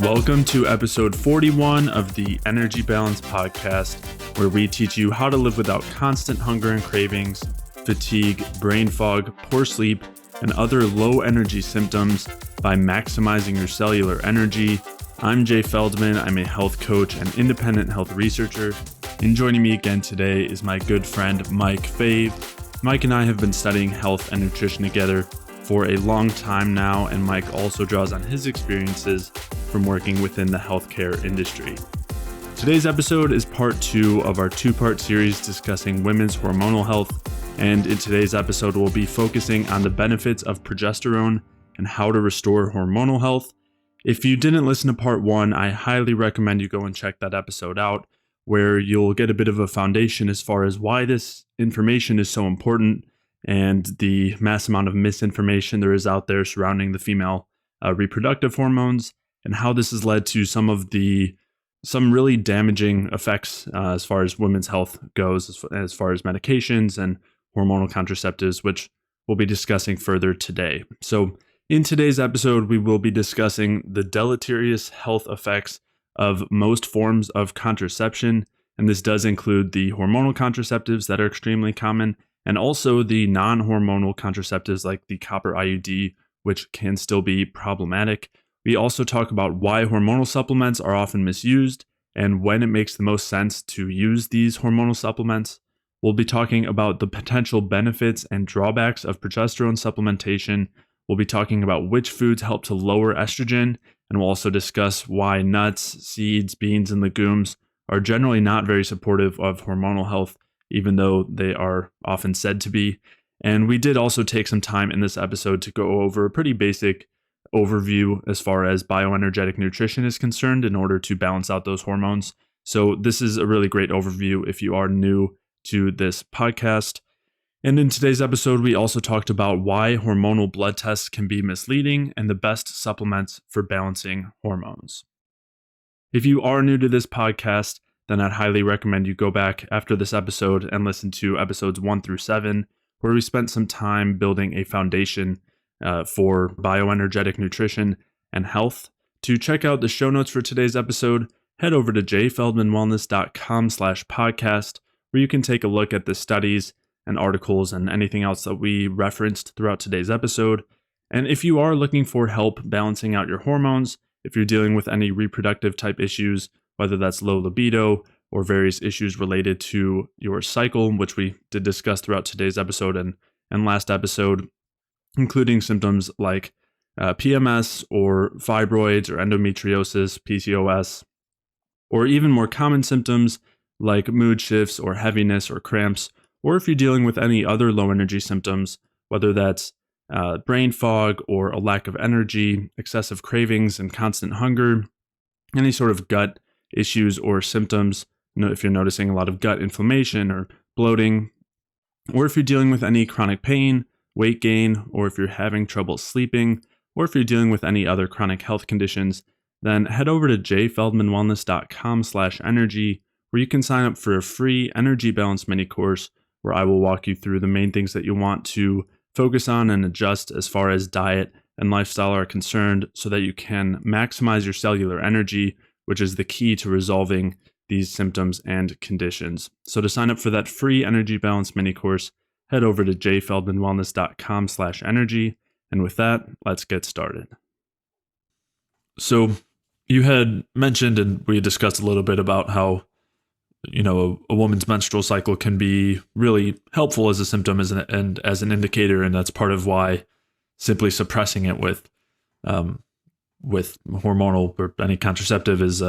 Welcome to episode 41 of the Energy Balance Podcast, where we teach you how to live without constant hunger and cravings, fatigue, brain fog, poor sleep, and other low energy symptoms by maximizing your cellular energy. I'm Jay Feldman. I'm a health coach and independent health researcher. And joining me again today is my good friend, Mike Fave. Mike and I have been studying health and nutrition together for a long time now, and Mike also draws on his experiences from working within the healthcare industry. Today's episode is part 2 of our 2-part series discussing women's hormonal health, and in today's episode we'll be focusing on the benefits of progesterone and how to restore hormonal health. If you didn't listen to part 1, I highly recommend you go and check that episode out, where you'll get a bit of a foundation as far as why this information is so important and the mass amount of misinformation there is out there surrounding the female reproductive hormones, and how this has led to some really damaging effects as far as women's health goes, as far as medications and hormonal contraceptives, which we'll be discussing further today. So in today's episode, we will be discussing the deleterious health effects of most forms of contraception, and this does include the hormonal contraceptives that are extremely common, and also the non-hormonal contraceptives like the copper IUD, which can still be problematic. We also talk about why hormonal supplements are often misused and when it makes the most sense to use these hormonal supplements. We'll be talking about the potential benefits and drawbacks of progesterone supplementation. We'll be talking about which foods help to lower estrogen, and we'll also discuss why nuts, seeds, beans, and legumes are generally not very supportive of hormonal health, even though they are often said to be. And we did also take some time in this episode to go over a pretty basic overview as far as bioenergetic nutrition is concerned in order to balance out those hormones. So this is a really great overview if you are new to this podcast. And in today's episode, we also talked about why hormonal blood tests can be misleading and the best supplements for balancing hormones. If you are new to this podcast, then I'd highly recommend you go back after this episode and listen to episodes 1 through 7, where we spent some time building a foundation for bioenergetic nutrition and health. To check out the show notes for today's episode, head over to jayfeldmanwellness.com/podcast, where you can take a look at the studies and articles and anything else that we referenced throughout today's episode. And if you are looking for help balancing out your hormones, if you're dealing with any reproductive type issues, whether that's low libido or various issues related to your cycle, which we did discuss throughout today's episode and last episode, including symptoms like PMS or fibroids or endometriosis, PCOS, or even more common symptoms like mood shifts or heaviness or cramps, or if you're dealing with any other low energy symptoms, whether that's brain fog or a lack of energy, excessive cravings and constant hunger, any sort of gut issues or symptoms, if you're noticing a lot of gut inflammation or bloating, or if you're dealing with any chronic pain, weight gain, or if you're having trouble sleeping, or if you're dealing with any other chronic health conditions, then head over to jayfeldmanwellness.com/energy, where you can sign up for a free energy balance mini course where I will walk you through the main things that you want to focus on and adjust as far as diet and lifestyle are concerned, so that you can maximize your cellular energy, which is the key to resolving these symptoms and conditions. So to sign up for that free energy balance mini course, head over to jayfeldmanwellness.com/energy. And with that, let's get started. So you had mentioned, and we discussed a little bit about how, a woman's menstrual cycle can be really helpful as a symptom and as an indicator. And that's part of why simply suppressing it with hormonal or any contraceptive is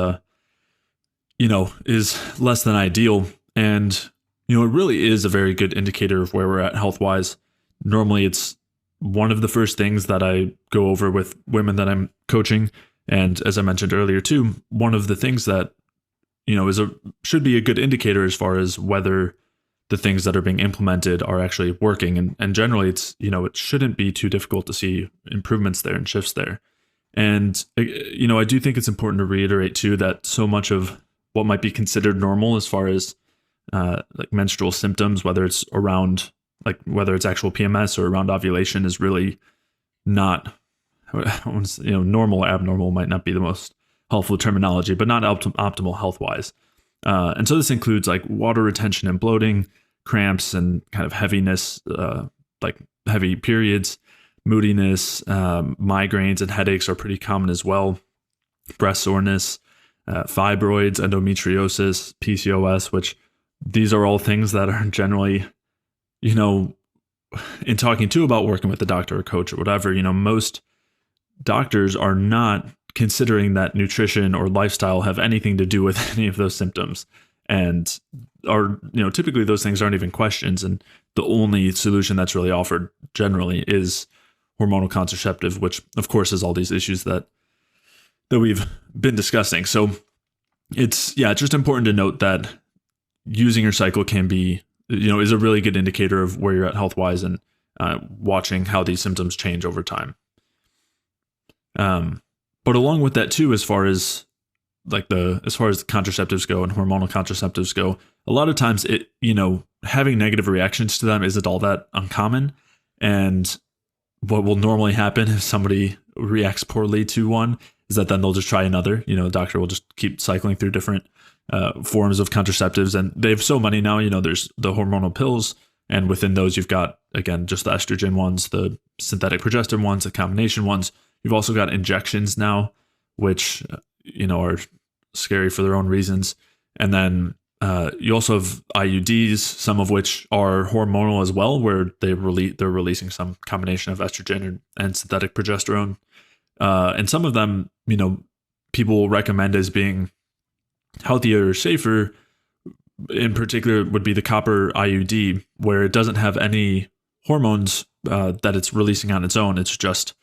less than ideal. And it really is a very good indicator of where we're at health-wise. Normally, it's one of the first things that I go over with women that I'm coaching. And as I mentioned earlier too, one of the things that, should be a good indicator as far as whether the things that are being implemented are actually working. And generally, it's, it shouldn't be too difficult to see improvements there and shifts there. And, I do think it's important to reiterate too that so much of what might be considered normal as far as like menstrual symptoms, whether it's actual PMS or around ovulation, is really not, normal or abnormal might not be the most helpful terminology, but not optimal health wise. And so this includes like water retention and bloating, cramps and kind of heaviness, like heavy periods, moodiness, migraines and headaches are pretty common as well. Breast soreness, fibroids, endometriosis, PCOS, which these are all things that are generally, in talking to about working with a doctor or coach or whatever, most doctors are not considering that nutrition or lifestyle have anything to do with any of those symptoms, and are, typically those things aren't even questions. And the only solution that's really offered generally is hormonal contraceptive, which of course is all these issues that we've been discussing. So it's just important to note that using your cycle can be, is a really good indicator of where you're at health wise, and watching how these symptoms change over time. But along with that too, as far as contraceptives go and hormonal contraceptives go, a lot of times having negative reactions to them isn't all that uncommon. And what will normally happen if somebody reacts poorly to one is that then they'll just try another. The doctor will just keep cycling through different forms of contraceptives, and they have so many now. There's the hormonal pills, and within those you've got, again, just the estrogen ones, the synthetic progesterone ones, the combination ones. You've also got injections now, which are scary for their own reasons. And then you also have IUDs, some of which are hormonal as well, where they're releasing some combination of estrogen and synthetic progesterone. And some of them, people will recommend as being healthier or safer. In particular, would be the copper IUD, where it doesn't have any hormones that it's releasing on its own. It's just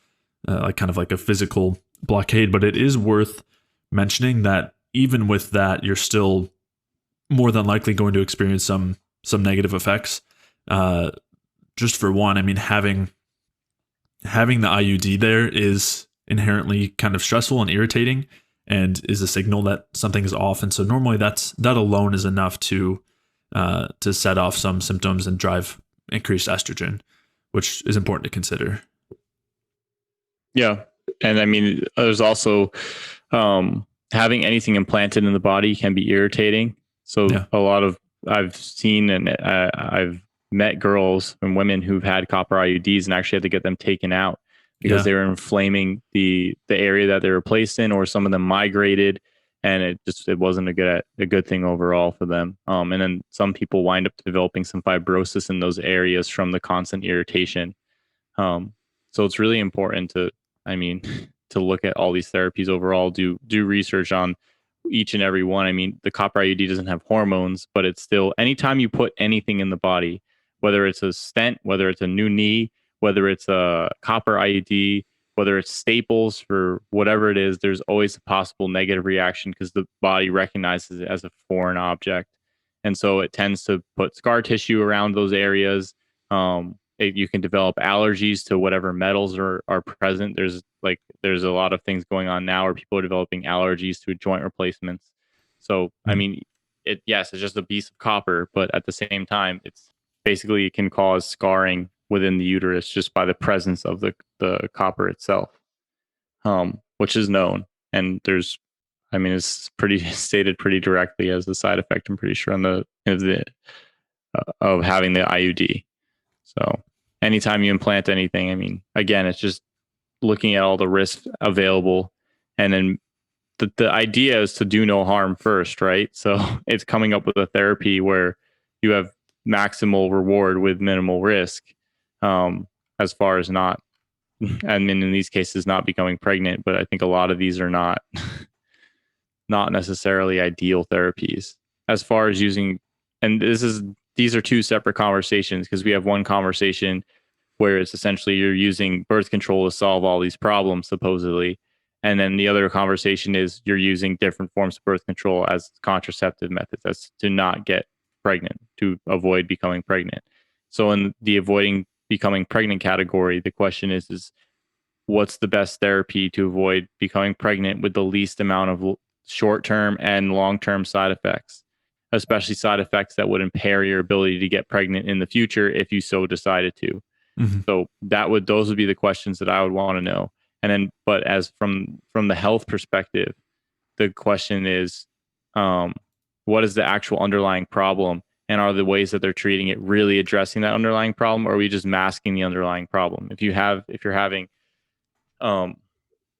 kind of like a physical blockade. But it is worth mentioning that even with that, you're still more than likely going to experience some negative effects. Just for one, having the IUD there is inherently kind of stressful and irritating, and is a signal that something is off. And so normally that alone is enough to set off some symptoms and drive increased estrogen, which is important to consider. Yeah. And there's also having anything implanted in the body can be irritating. So a lot of, I've seen and I've met girls and women who've had copper IUDs and actually had to get them taken out because they were inflaming the area that they were placed in, or some of them migrated, and it wasn't a good thing overall for them. And then some people wind up developing some fibrosis in those areas from the constant irritation. So it's really important to look at all these therapies overall, do research on each and every one. The copper IUD doesn't have hormones, but it's still, anytime you put anything in the body, whether it's a stent, whether it's a new knee, whether it's a copper IUD, whether it's staples, for whatever it is, there's always a possible negative reaction because the body recognizes it as a foreign object. And so it tends to put scar tissue around those areas. You can develop allergies to whatever metals are present. There's a lot of things going on now where people are developing allergies to joint replacements. So, it's just a piece of copper, but at the same time, it can cause scarring within the uterus just by the presence of the copper itself, which is known. And it's pretty stated pretty directly as a side effect, I'm pretty sure, of having the IUD. So anytime you implant anything, again, it's just looking at all the risks available. And then the idea is to do no harm first, right? So it's coming up with a therapy where you have maximal reward with minimal risk, as far as not, in these cases, not becoming pregnant. But I think a lot of these are not necessarily ideal therapies as far as using. And these are two separate conversations, because we have one conversation where it's essentially you're using birth control to solve all these problems, supposedly. And then the other conversation is you're using different forms of birth control as contraceptive methods as to not get pregnant, to avoid becoming pregnant. So in the avoiding becoming pregnant category, the question is what's the best therapy to avoid becoming pregnant with the least amount of short-term and long-term side effects, especially side effects that would impair your ability to get pregnant in the future if you so decided to. Mm-hmm. So those would be the questions that I would want to know. And then, but as from the health perspective, the question is, what is the actual underlying problem? And are the ways that they're treating it really addressing that underlying problem? Or are we just masking the underlying problem? If you're having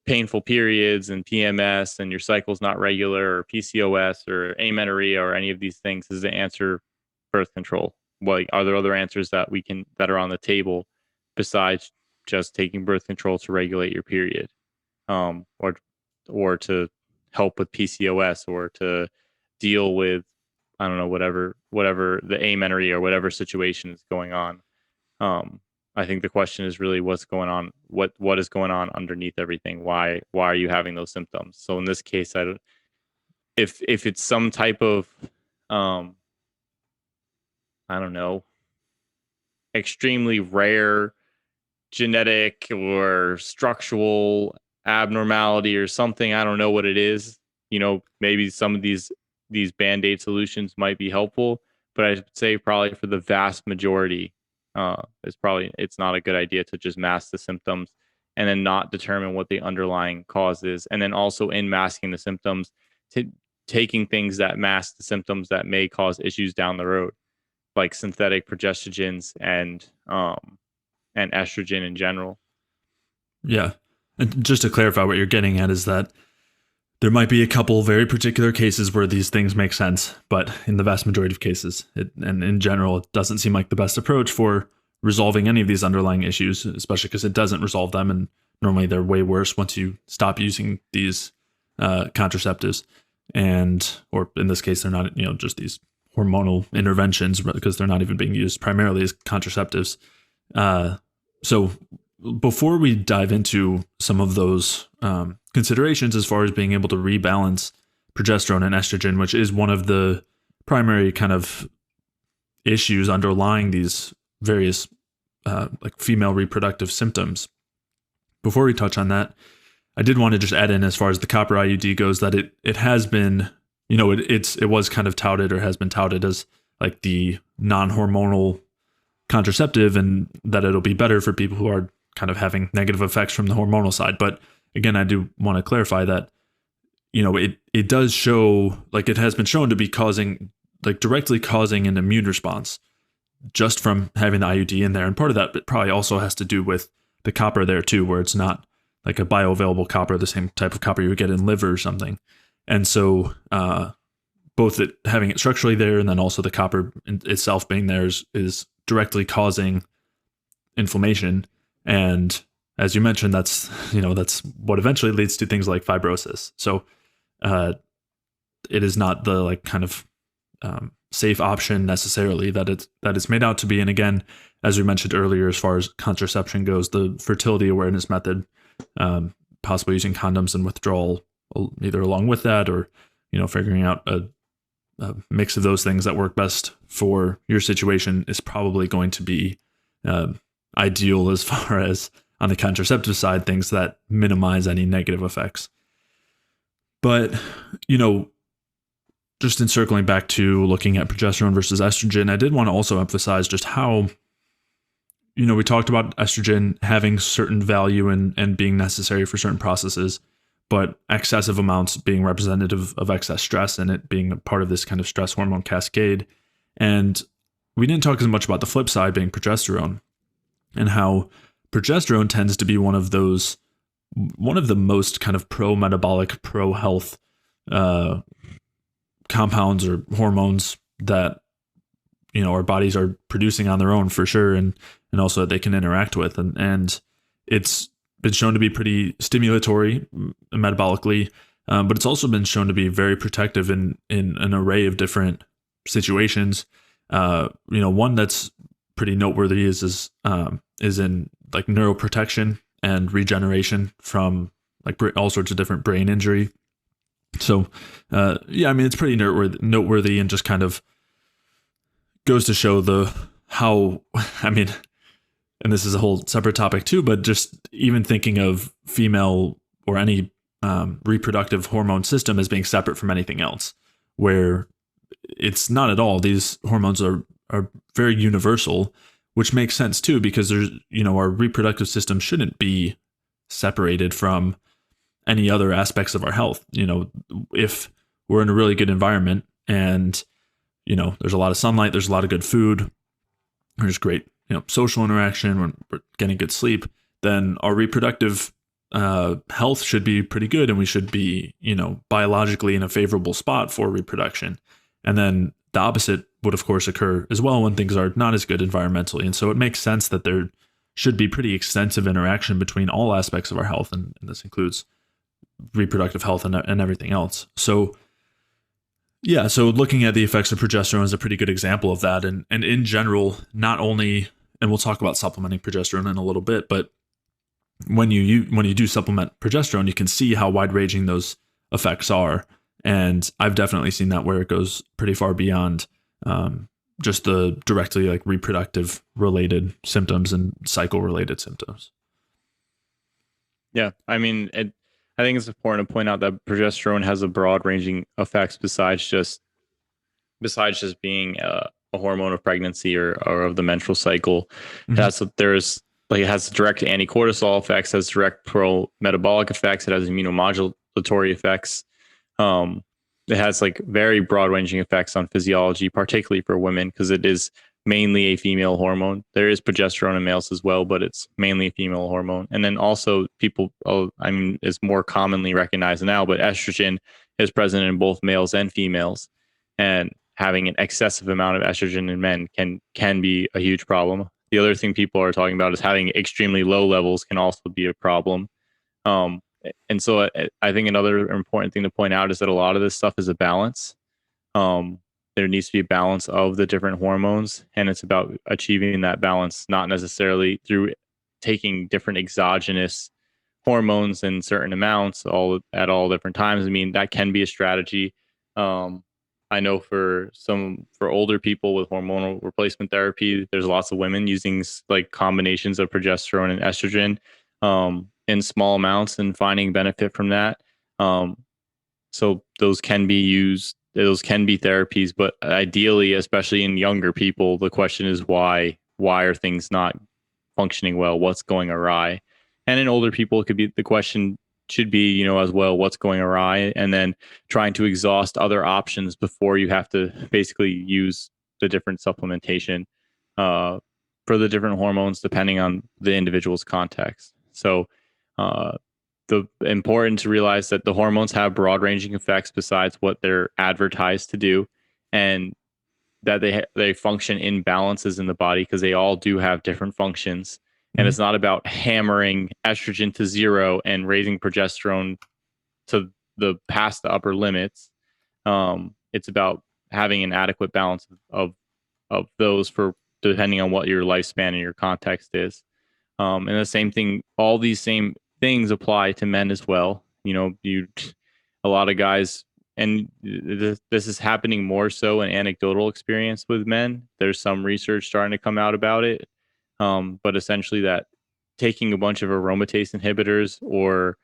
painful periods and PMS and your cycle's not regular, or PCOS or amenorrhea or any of these things, is the answer birth control? Like, are there other answers that are on the table besides just taking birth control to regulate your period, or to help with PCOS, or to deal with, I don't know, whatever the amenorrhea or whatever situation is going on? I think the question is really what's going on, what is going on underneath everything. Why are you having those symptoms? So in this case, if it's some type of I don't know, extremely rare genetic or structural abnormality or something, I don't know what it is. Maybe some of these band-aid solutions might be helpful, but I'd say probably for the vast majority, it's not a good idea to just mask the symptoms and then not determine what the underlying cause is. And then also, in masking the symptoms, taking things that mask the symptoms that may cause issues down the road, like synthetic progestogens and estrogen in general. Yeah. And just to clarify, what you're getting at is that there might be a couple very particular cases where these things make sense, but in the vast majority of cases, and in general, it doesn't seem like the best approach for resolving any of these underlying issues, especially because it doesn't resolve them. And normally they're way worse once you stop using these contraceptives. Or in this case, they're not, just these hormonal interventions, because they're not even being used primarily as contraceptives. So before we dive into some of those considerations as far as being able to rebalance progesterone and estrogen, which is one of the primary kind of issues underlying these various like female reproductive symptoms. Before we touch on that, I did want to just add in, as far as the copper IUD goes, that it has been, it was kind of touted, or has been touted, as like the non-hormonal contraceptive, and that it'll be better for people who are kind of having negative effects from the hormonal side. But again, I do want to clarify that, it does show, like, it has been shown to be directly causing an immune response just from having the IUD in there. And part of that probably also has to do with the copper there too, where it's not like a bioavailable copper, the same type of copper you would get in liver or something. And so both having it structurally there, and then also the copper itself being there is directly causing inflammation. And as you mentioned, that's what eventually leads to things like fibrosis. So it is not the like kind of safe option necessarily that it's made out to be. And again, as we mentioned earlier, as far as contraception goes, the fertility awareness method, possibly using condoms and withdrawal either along with that, or figuring out a mix of those things that work best for your situation, is probably going to be ideal as far as on the contraceptive side, things that minimize any negative effects. But just in circling back to looking at progesterone versus estrogen, I did want to also emphasize just how, we talked about estrogen having certain value and being necessary for certain processes, but excessive amounts being representative of excess stress, and it being a part of this kind of stress hormone cascade. And we didn't talk as much about the flip side, being progesterone, and how progesterone tends to be one of the most kind of pro-metabolic, pro-health compounds or hormones that our bodies are producing on their own, for sure, and also that they can interact with, and it's been shown to be pretty stimulatory metabolically, but it's also been shown to be very protective in an array of different situations. One that's pretty noteworthy is in like neuroprotection and regeneration from like all sorts of different brain injury. So, it's pretty noteworthy, and just kind of goes to show and this is a whole separate topic too, but just even thinking of female or any reproductive hormone system as being separate from anything else, where it's not at all. These hormones are very universal, which makes sense too, because there's, our reproductive system shouldn't be separated from any other aspects of our health. If we're in a really good environment and, there's a lot of sunlight, there's a lot of good food, there's great, social interaction, we're getting good sleep, then our reproductive health should be pretty good, and we should be, biologically in a favorable spot for reproduction. And then the opposite would, of course, occur as well when things are not as good environmentally. And so it makes sense that there should be pretty extensive interaction between all aspects of our health, and this includes reproductive health and everything else. So yeah, so looking at the effects of progesterone is a pretty good example of that. And in general, not only, and we'll talk about supplementing progesterone in a little bit, but when you do supplement progesterone, you can see how wide-ranging those effects are. And I've definitely seen that where it goes pretty far beyond just the directly like reproductive related symptoms and cycle related symptoms. Yeah, I mean, I think it's important to point out that progesterone has a broad ranging effects besides just being a hormone of pregnancy or of the menstrual cycle. Mm-hmm. It has direct anti-cortisol effects, has direct pro-metabolic effects, it has immunomodulatory effects. It has like very broad ranging effects on physiology, particularly for women, because it is mainly a female hormone. There is progesterone in males as well, but it's mainly a female hormone. And then also is more commonly recognized now, but estrogen is present in both males and females. And having an excessive amount of estrogen in men can be a huge problem. The other thing people are talking about is having extremely low levels can also be a problem. And so I think another important thing to point out is that a lot of this stuff is a balance. There needs to be a balance of the different hormones, and it's about achieving that balance, not necessarily through taking different exogenous hormones in certain amounts at all different times. I mean, that can be a strategy. I know for older people with hormonal replacement therapy, there's lots of women using like combinations of progesterone and estrogen in small amounts and finding benefit from that. So those can be used. Those can be therapies, but ideally, especially in younger people, the question is why are things not functioning well? What's going awry? And in older people, the question should be, as well, what's going awry? And then trying to exhaust other options before you have to basically use the different supplementation for the different hormones, depending on the individual's context. So the important to realize that the hormones have broad ranging effects besides what they're advertised to do, and that they function in balances in the body because they all do have different functions. And it's not about hammering estrogen to zero and raising progesterone to past the upper limits. It's about having an adequate balance of those for depending on what your lifespan and your context is. And the same thing, all these same things apply to men as well. A lot of guys, and this is happening more so in anecdotal experience with men. There's some research starting to come out about it. But essentially that taking a bunch of aromatase inhibitors or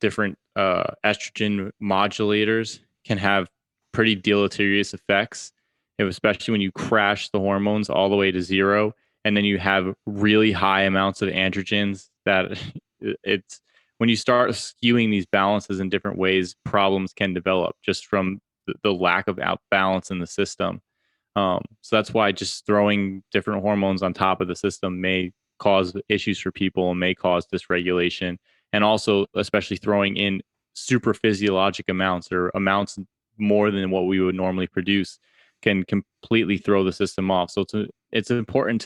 different estrogen modulators can have pretty deleterious effects, especially when you crash the hormones all the way to zero. And then you have really high amounts of androgens that it's when you start skewing these balances in different ways, problems can develop just from the lack of balance in the system. So that's why just throwing different hormones on top of the system may cause issues for people and may cause dysregulation. And also, especially throwing in super physiologic amounts or amounts more than what we would normally produce can completely throw the system off. So it's important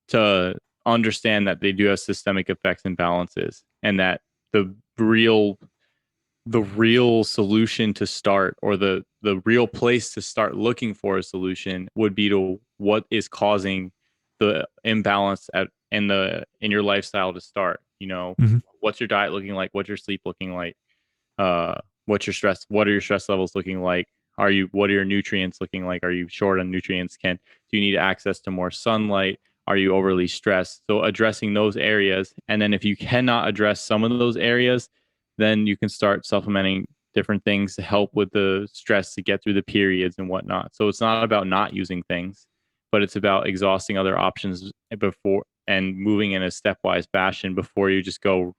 to understand that they do have systemic effects and balances, and that the real solution to start, or the real place to start looking for a solution, would be to what is causing the imbalance in your lifestyle to start. What's your diet looking like? What's your sleep looking like? What are your stress levels looking like? What are your nutrients looking like? Are you short on nutrients? Do you need access to more sunlight? Are you overly stressed? So addressing those areas. And then if you cannot address some of those areas, then you can start supplementing different things to help with the stress to get through the periods and whatnot. So it's not about not using things, but it's about exhausting other options and moving in a stepwise fashion before you just go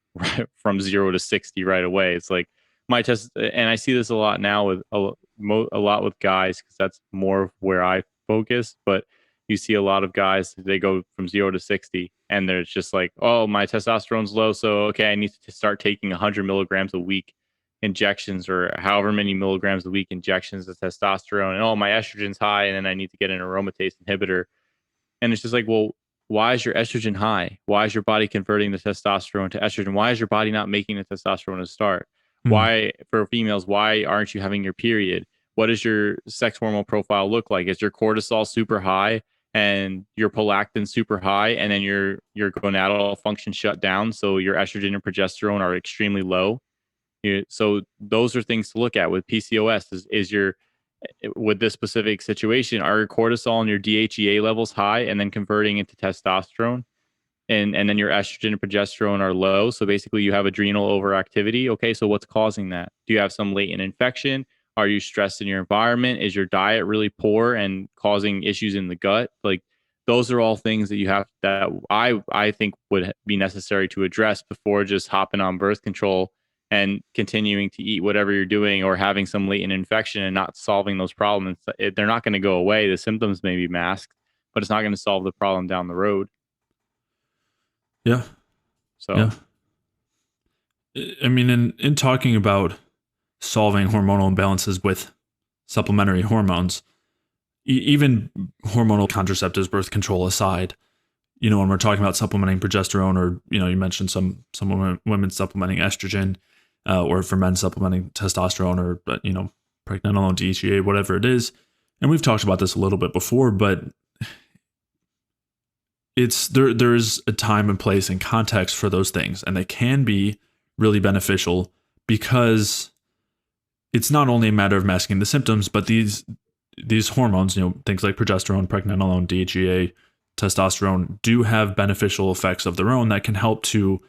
from 0 to 60 right away. It's like my test, and I see this a lot now with a lot with guys, because that's more of where I focus. But you see a lot of guys, they go from 0 to 60 and they're just like, oh, my testosterone's low, so okay, I need to start taking 100 milligrams a week injections, or however many milligrams a week injections of testosterone, and oh, my estrogen's high, and then I need to get an aromatase inhibitor. And it's just like, well, why is your estrogen high? Why is your body converting the testosterone to estrogen? Why is your body not making the testosterone to start? Why, for females, why aren't you having your period? What does your sex hormone profile look like? Is your cortisol super high and your prolactin super high, and then your gonadal function shut down, so your estrogen and progesterone are extremely low? So those are things to look at with PCOS. Is your, with this specific situation, are your cortisol and your DHEA levels high and then converting into testosterone, and then your estrogen and progesterone are low? So basically you have adrenal overactivity. Okay, so what's causing that? Do you have some latent infection? Are you stressed in your environment? Is your diet really poor and causing issues in the gut? Like, those are all things that you have, that I think would be necessary to address before just hopping on birth control and continuing to eat whatever you're doing, or having some latent infection and not solving those problems. They're not going to go away. The symptoms may be masked, but it's not going to solve the problem down the road. Yeah. So, yeah. I mean, in talking about solving hormonal imbalances with supplementary hormones, even hormonal contraceptives, birth control aside, when we're talking about supplementing progesterone, or, you mentioned some women supplementing estrogen, or for men supplementing testosterone, or, pregnenolone, DHEA, whatever it is. And we've talked about this a little bit before, but there's a time and place and context for those things, and they can be really beneficial, because it's not only a matter of masking the symptoms, but these hormones, things like progesterone, pregnenolone, DHEA, testosterone, do have beneficial effects of their own that can help to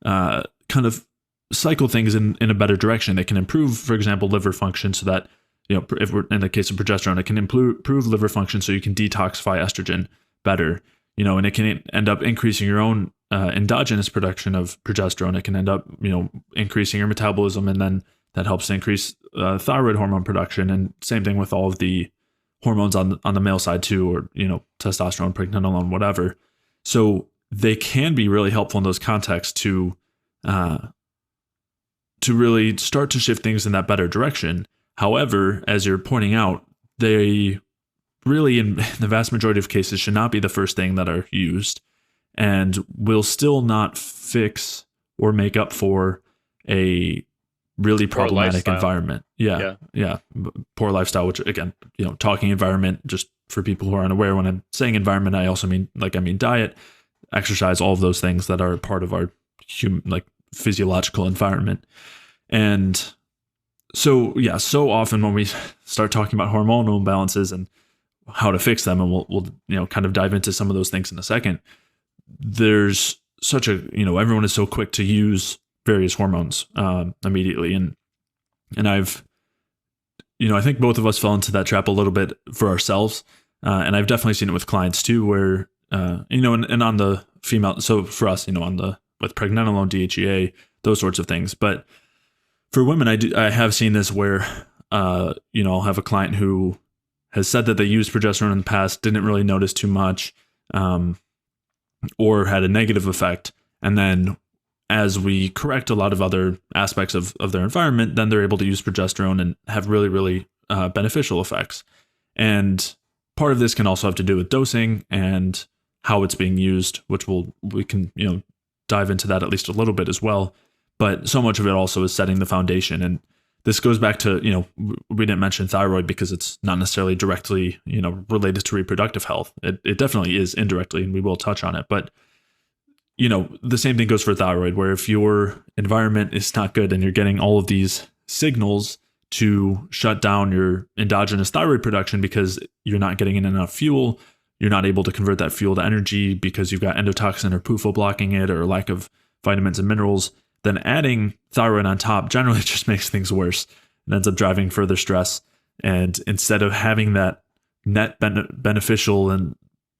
kind of cycle things in a better direction. They can improve, for example, liver function, so that, if we're in the case of progesterone, it can improve liver function so you can detoxify estrogen better, and it can end up increasing your own endogenous production of progesterone. It can end up, increasing your metabolism, and then that helps to increase thyroid hormone production. And same thing with all of the hormones on the male side too, or, testosterone, pregnenolone, whatever. So they can be really helpful in those contexts to really start to shift things in that better direction. However, as you're pointing out, they really, in the vast majority of cases, should not be the first thing that are used, and will still not fix or make up for a really problematic environment. Yeah. Poor lifestyle, which, again, talking environment, just for people who are unaware, when I'm saying environment, I also mean diet, exercise, all of those things that are part of our human, physiological environment. And so often when we start talking about hormonal imbalances and how to fix them, and we'll kind of dive into some of those things in a second, there's such a, everyone is so quick to use various hormones immediately. And I've, I think both of us fell into that trap a little bit for ourselves. And I've definitely seen it with clients too, where, and on the female, so for us, with pregnenolone, DHEA, those sorts of things. But for women, I have seen this where, I'll have a client who has said that they used progesterone in the past, didn't really notice too much, or had a negative effect. And then as we correct a lot of other aspects of their environment, then they're able to use progesterone and have really, really beneficial effects. And part of this can also have to do with dosing and how it's being used, which we can dive into that at least a little bit as well. But so much of it also is setting the foundation. And this goes back to, we didn't mention thyroid because it's not necessarily directly, related to reproductive health. It definitely is indirectly, and we will touch on it. But, the same thing goes for thyroid, where if your environment is not good and you're getting all of these signals to shut down your endogenous thyroid production because you're not getting in enough fuel, you're not able to convert that fuel to energy because you've got endotoxin or PUFA blocking it, or lack of vitamins and minerals, then adding thyroid on top generally just makes things worse and ends up driving further stress. And instead of having that net beneficial and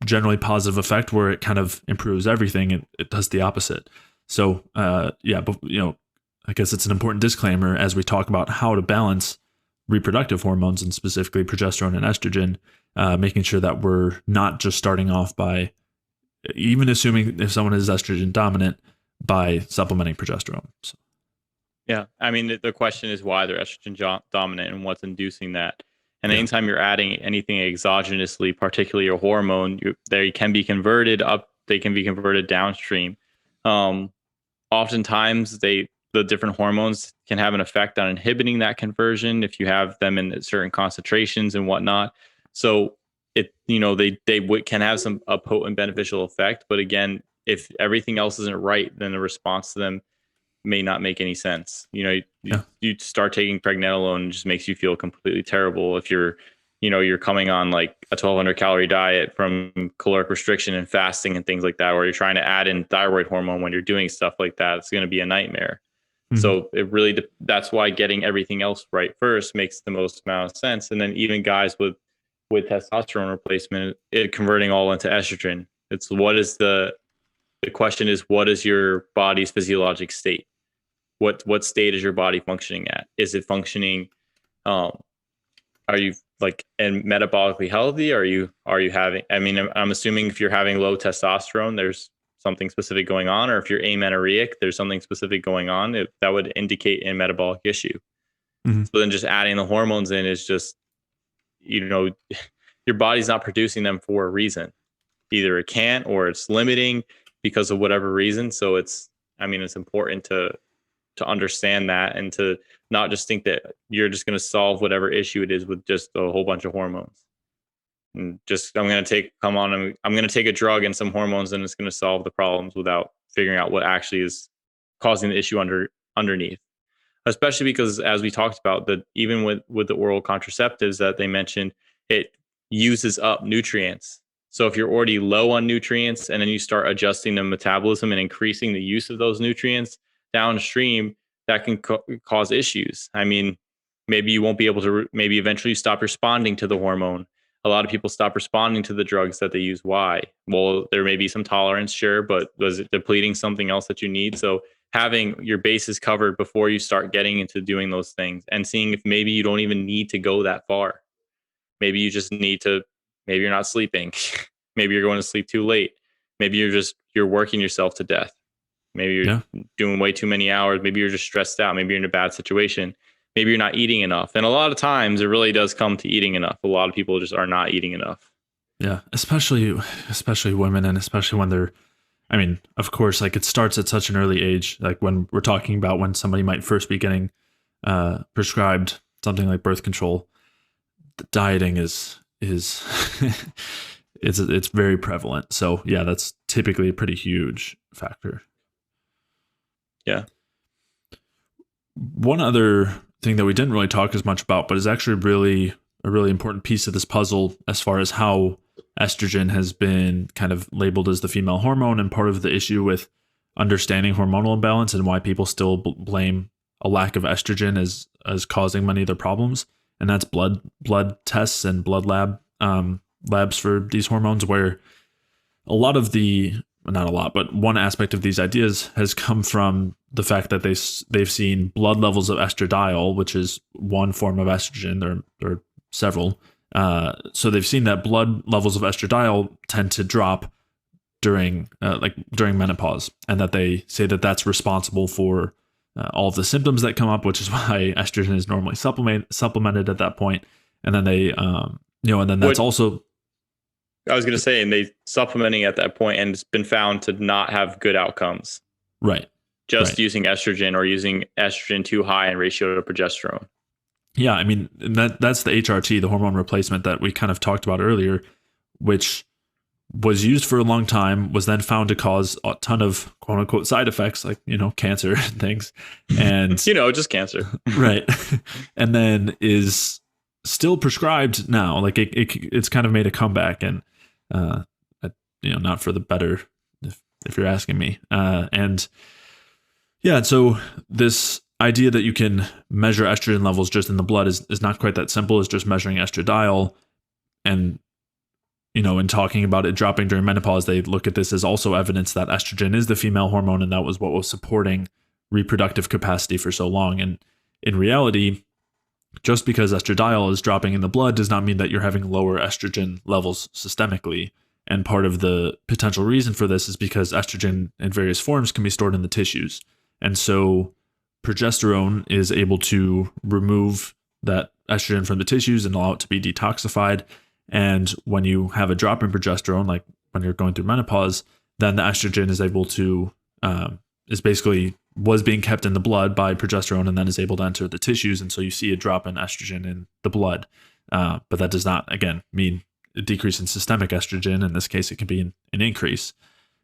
generally positive effect where it kind of improves everything. It does the opposite. So, but I guess it's an important disclaimer as we talk about how to balance reproductive hormones and specifically progesterone and estrogen, making sure that we're not just starting off by, even assuming if someone is estrogen dominant, by supplementing progesterone. So. Yeah. I mean, the question is why they're estrogen dominant and what's inducing that. And anytime you're adding anything exogenously, particularly a hormone, they can be converted up, they can be converted downstream. Oftentimes, the different hormones can have an effect on inhibiting that conversion if you have them in certain concentrations and whatnot. So they can have a potent beneficial effect. But again, if everything else isn't right, then the response to them may not make any sense. You start taking pregnenolone and it just makes you feel completely terrible if you're coming on like a 1,200 calorie diet from caloric restriction and fasting and things like that, or you're trying to add in thyroid hormone when you're doing stuff like that. It's going to be a nightmare. Mm-hmm. So that's why getting everything else right first makes the most amount of sense. And then even guys with testosterone replacement, converting all into estrogen. The question is, what is your body's physiologic state? What state is your body functioning at? Is it functioning? Are you and metabolically healthy? Are you having? I mean, I'm assuming if you're having low testosterone, there's something specific going on, or if you're amenorrheic, there's something specific going on that would indicate a metabolic issue. Mm-hmm. So then just adding the hormones in is just, your body's not producing them for a reason. Either it can't or it's limiting because of whatever reason. So it's important to understand that and to not just think that you're just going to solve whatever issue it is with just a whole bunch of hormones. And just, I'm going to take a drug and some hormones and it's going to solve the problems without figuring out what actually is causing the issue underneath. Especially because, as we talked about, that even with the oral contraceptives that they mentioned, it uses up nutrients. So if you're already low on nutrients and then you start adjusting the metabolism and increasing the use of those nutrients downstream, that can cause issues. I mean, maybe you won't be able to, maybe eventually you stop responding to the hormone. A lot of people stop responding to the drugs that they use. Why? Well, there may be some tolerance, sure, but was it depleting something else that you need? So having your bases covered before you start getting into doing those things and seeing if maybe you don't even need to go that far. Maybe you just need to, maybe you're not sleeping. Maybe you're going to sleep too late. Maybe you're working yourself to death. Maybe you're doing way too many hours. Maybe you're just stressed out. Maybe you're in a bad situation. Maybe you're not eating enough. And a lot of times it really does come to eating enough. A lot of people just are not eating enough. Yeah. Especially women, and especially when they're, of course, it starts at such an early age, like when we're talking about when somebody might first be getting prescribed something like birth control. The dieting is it's very prevalent. So yeah, that's typically a pretty huge factor. Yeah. One other thing that we didn't really talk as much about, but is actually a really important piece of this puzzle as far as how estrogen has been kind of labeled as the female hormone, and part of the issue with understanding hormonal imbalance and why people still blame a lack of estrogen as causing many of their problems. And that's blood tests and blood labs for these hormones, where one aspect of these ideas has come from the fact that they've seen blood levels of estradiol, which is one form of estrogen. There are several. So they've seen that blood levels of estradiol tend to drop during menopause, and that they say that that's responsible for all of the symptoms that come up, which is why estrogen is normally supplemented at that point. And then that's also. I was going to say, and they supplementing at that point, and it's been found to not have good outcomes. Right. Just using estrogen or using estrogen too high in ratio to progesterone. Yeah, that's the HRT, the hormone replacement that we kind of talked about earlier, which was used for a long time, was then found to cause a ton of quote unquote side effects, like, cancer and things. And just cancer. Right. And then is still prescribed now. Like it's kind of made a comeback, and not for the better, if you're asking me. And so this idea that you can measure estrogen levels just in the blood is not quite that simple as just measuring estradiol. And in talking about it dropping during menopause, they look at this as also evidence that estrogen is the female hormone, and that was what was supporting reproductive capacity for so long. And in reality, just because estradiol is dropping in the blood does not mean that you're having lower estrogen levels systemically. And part of the potential reason for this is because estrogen in various forms can be stored in the tissues. And so progesterone is able to remove that estrogen from the tissues and allow it to be detoxified. And when you have a drop in progesterone, like when you're going through menopause, then the estrogen is able to, was being kept in the blood by progesterone and then is able to enter the tissues. And so you see a drop in estrogen in the blood. But that does not, again, mean a decrease in systemic estrogen. In this case, it can be an increase.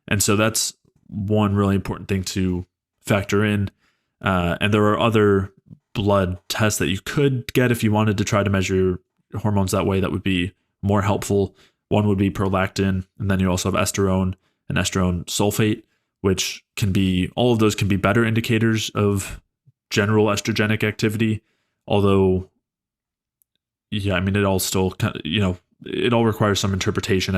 And so that's one really important thing to factor in. And there are other blood tests that you could get if you wanted to try to measure hormones that way that would be more helpful. One would be prolactin, and then you also have estrone and estrone sulfate, which can be, all of those can be better indicators of general estrogenic activity. Although, it all still kind of, it all requires some interpretation.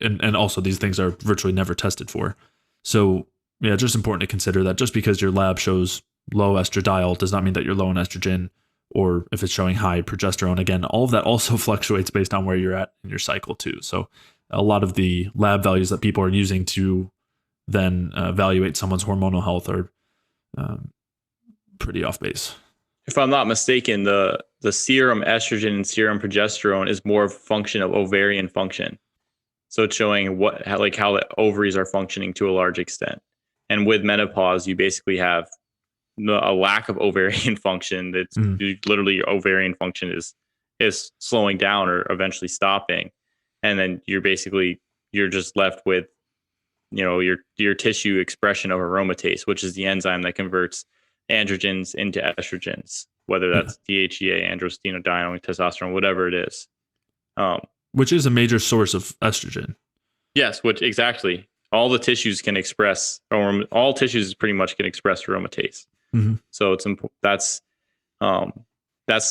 And also these things are virtually never tested for. So just important to consider that just because your lab shows low estradiol does not mean that you're low in estrogen, or if it's showing high progesterone. Again, all of that also fluctuates based on where you're at in your cycle too. So a lot of the lab values that people are using to then evaluate someone's hormonal health are pretty off base. If I'm not mistaken, the serum estrogen and serum progesterone is more of a function of ovarian function. So it's showing how the ovaries are functioning to a large extent. And with menopause, you basically have a lack of ovarian function. That's literally your ovarian function is slowing down or eventually stopping. And then you're just left with, your tissue expression of aromatase, which is the enzyme that converts androgens into estrogens, whether that's DHEA, androstenedione, testosterone, whatever it is. Which is a major source of estrogen. Yes, which exactly. All the tissues can express, or all tissues pretty much can express aromatase. Mm-hmm. So that's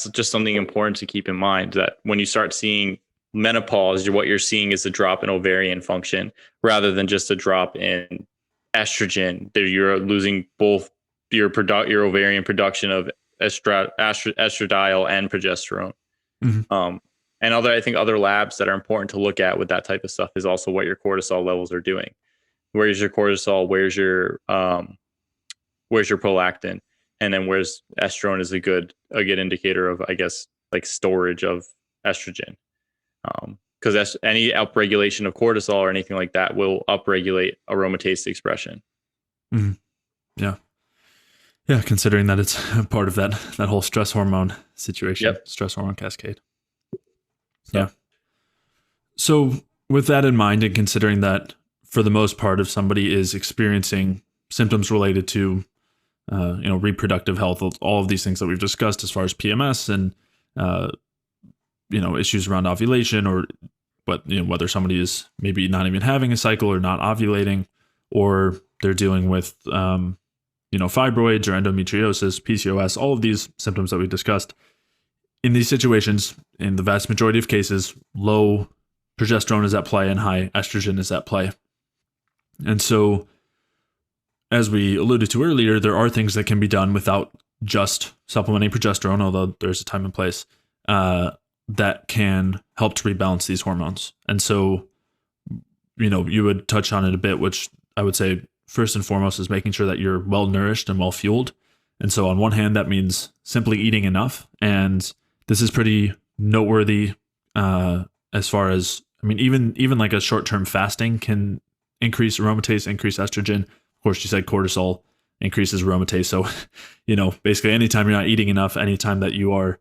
just something important to keep in mind, that when you start seeing menopause, what you're seeing is a drop in ovarian function rather than just a drop in estrogen. You're losing both your ovarian production of estradiol and progesterone. Mm-hmm. And I think other labs that are important to look at with that type of stuff is also what your cortisol levels are doing. Where's your cortisol? Where's your prolactin? And then where's estrone is a good indicator of, I guess, like storage of estrogen. Because any upregulation of cortisol or anything like that will upregulate aromatase expression. Mm-hmm. Yeah, considering that it's part of that whole stress hormone situation, stress hormone cascade. Yeah. So with that in mind, and considering that for the most part, if somebody is experiencing symptoms related to, reproductive health, all of these things that we've discussed as far as PMS and, issues around ovulation, or whether somebody is maybe not even having a cycle or not ovulating, or they're dealing with, fibroids or endometriosis, PCOS, all of these symptoms that we discussed. In these situations, in the vast majority of cases, low progesterone is at play and high estrogen is at play. And so, as we alluded to earlier, there are things that can be done without just supplementing progesterone, although there's a time and place, that can help to rebalance these hormones. And so, you would touch on it a bit, which I would say first and foremost is making sure that you're well nourished and well fueled. And so on one hand, that means simply eating enough. And this is pretty noteworthy as far as, even like a short-term fasting can increase aromatase, increase estrogen. Of course, you said cortisol increases aromatase. So, basically anytime you're not eating enough, anytime that you are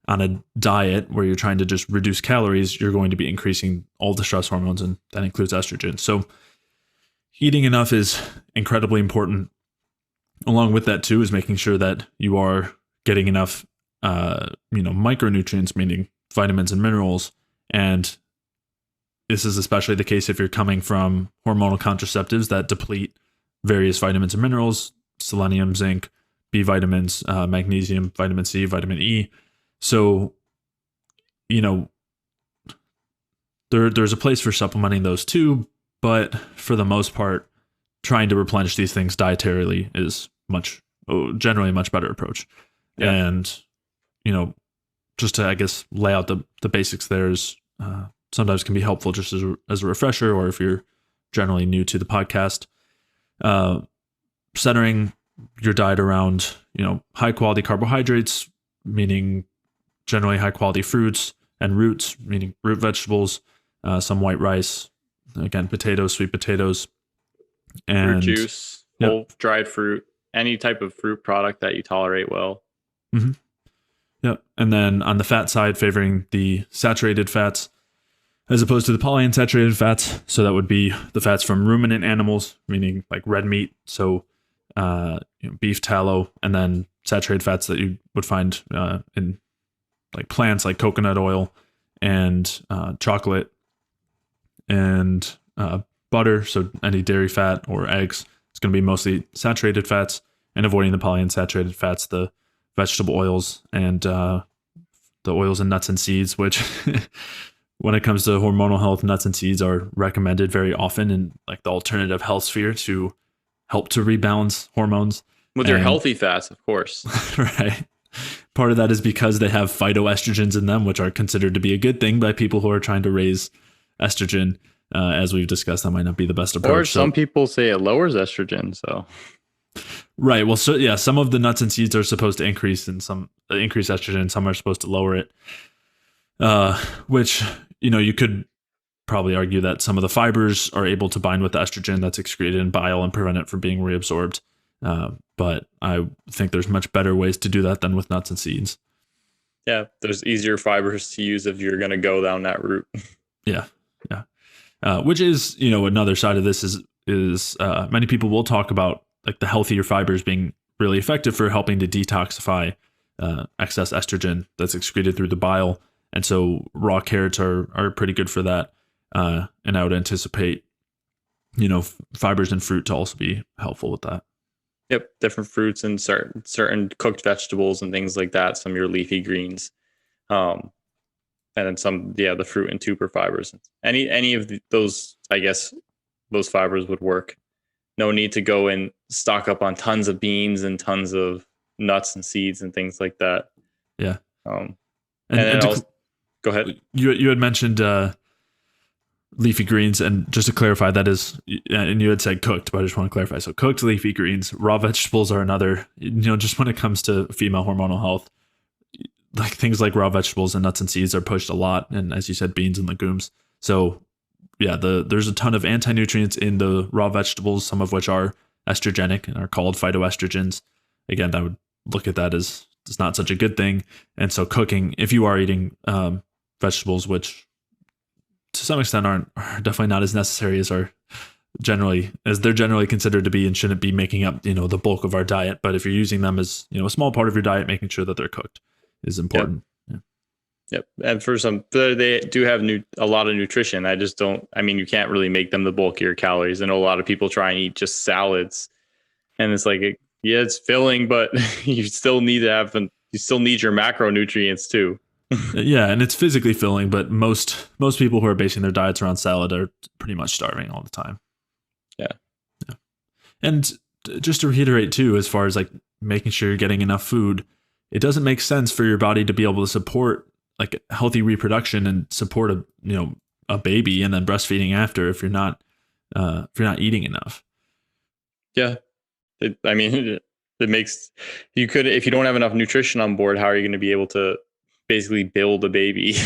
on a diet where you're trying to just reduce calories, you're going to be increasing all the stress hormones, and that includes estrogen. So eating enough is incredibly important. Along with that too is making sure that you are getting enough, micronutrients, meaning vitamins and minerals. And this is especially the case if you're coming from hormonal contraceptives that deplete various vitamins and minerals, selenium, zinc, B vitamins, magnesium, vitamin C, vitamin E. So, there's a place for supplementing those too, but for the most part, trying to replenish these things dietarily is generally a much better approach. Yeah. And, just to, I guess, lay out the basics there is sometimes can be helpful just as a refresher, or if you're generally new to the podcast, centering your diet around, high quality carbohydrates, meaning generally high quality fruits, and roots, meaning root vegetables, some white rice, again, potatoes, sweet potatoes, and fruit juice, whole dried fruit, any type of fruit product that you tolerate well. Mm-hmm. Yep. And then on the fat side, favoring the saturated fats as opposed to the polyunsaturated fats. So that would be the fats from ruminant animals, meaning like red meat. So beef tallow, and then saturated fats that you would find in like plants like coconut oil and chocolate and butter. So any dairy fat or eggs, it's going to be mostly saturated fats, and avoiding the polyunsaturated fats, the vegetable oils and the oils and nuts and seeds, which when it comes to hormonal health, nuts and seeds are recommended very often in like the alternative health sphere to help to rebalance hormones. With your healthy fats, of course. Right. Part of that is because they have phytoestrogens in them, which are considered to be a good thing by people who are trying to raise estrogen. As we've discussed, that might not be the best approach. Or some people say it lowers estrogen. So, right. Well, so yeah, some of the nuts and seeds are supposed to increase estrogen. Some are supposed to lower it. Which, you could probably argue that some of the fibers are able to bind with the estrogen that's excreted in bile and prevent it from being reabsorbed. But I think there's much better ways to do that than with nuts and seeds. Yeah, there's easier fibers to use if you're going to go down that route. Yeah. Which is, another side of this is many people will talk about like the healthier fibers being really effective for helping to detoxify excess estrogen that's excreted through the bile. And so raw carrots are pretty good for that. And I would anticipate, fibers in fruit to also be helpful with that. Yep. Different fruits and certain cooked vegetables and things like that. Some of your leafy greens. And then some, the fruit and tuber fibers. Any of those, I guess, those fibers would work. No need to go and stock up on tons of beans and tons of nuts and seeds and things like that. Yeah. And go ahead. You had mentioned leafy greens, and just to clarify, that is, and you had said cooked, but I just want to clarify. So cooked leafy greens, raw vegetables are another, just when it comes to female hormonal health, like things like raw vegetables and nuts and seeds are pushed a lot. And as you said, beans and legumes. So yeah, there's a ton of anti-nutrients in the raw vegetables, some of which are estrogenic and are called phytoestrogens. Again, I would look at that as it's not such a good thing. And so cooking, if you are eating vegetables, which to some extent are definitely not as necessary as they're generally considered to be, and shouldn't be making up, the bulk of our diet. But if you're using them as, a small part of your diet, making sure that they're cooked is important. Yep. And for some, they do have a lot of nutrition. You can't really make them the bulk of your calories. I know a lot of people try and eat just salads, and it's like, yeah, it's filling, but you still need your macronutrients too. Yeah. And it's physically filling, but most people who are basing their diets around salad are pretty much starving all the time. Yeah. And just to reiterate too, as far as like making sure you're getting enough food, it doesn't make sense for your body to be able to support like healthy reproduction and support a baby and then breastfeeding after if you're not eating enough. Yeah. It makes, if you don't have enough nutrition on board, how are you going to be able to basically build a baby?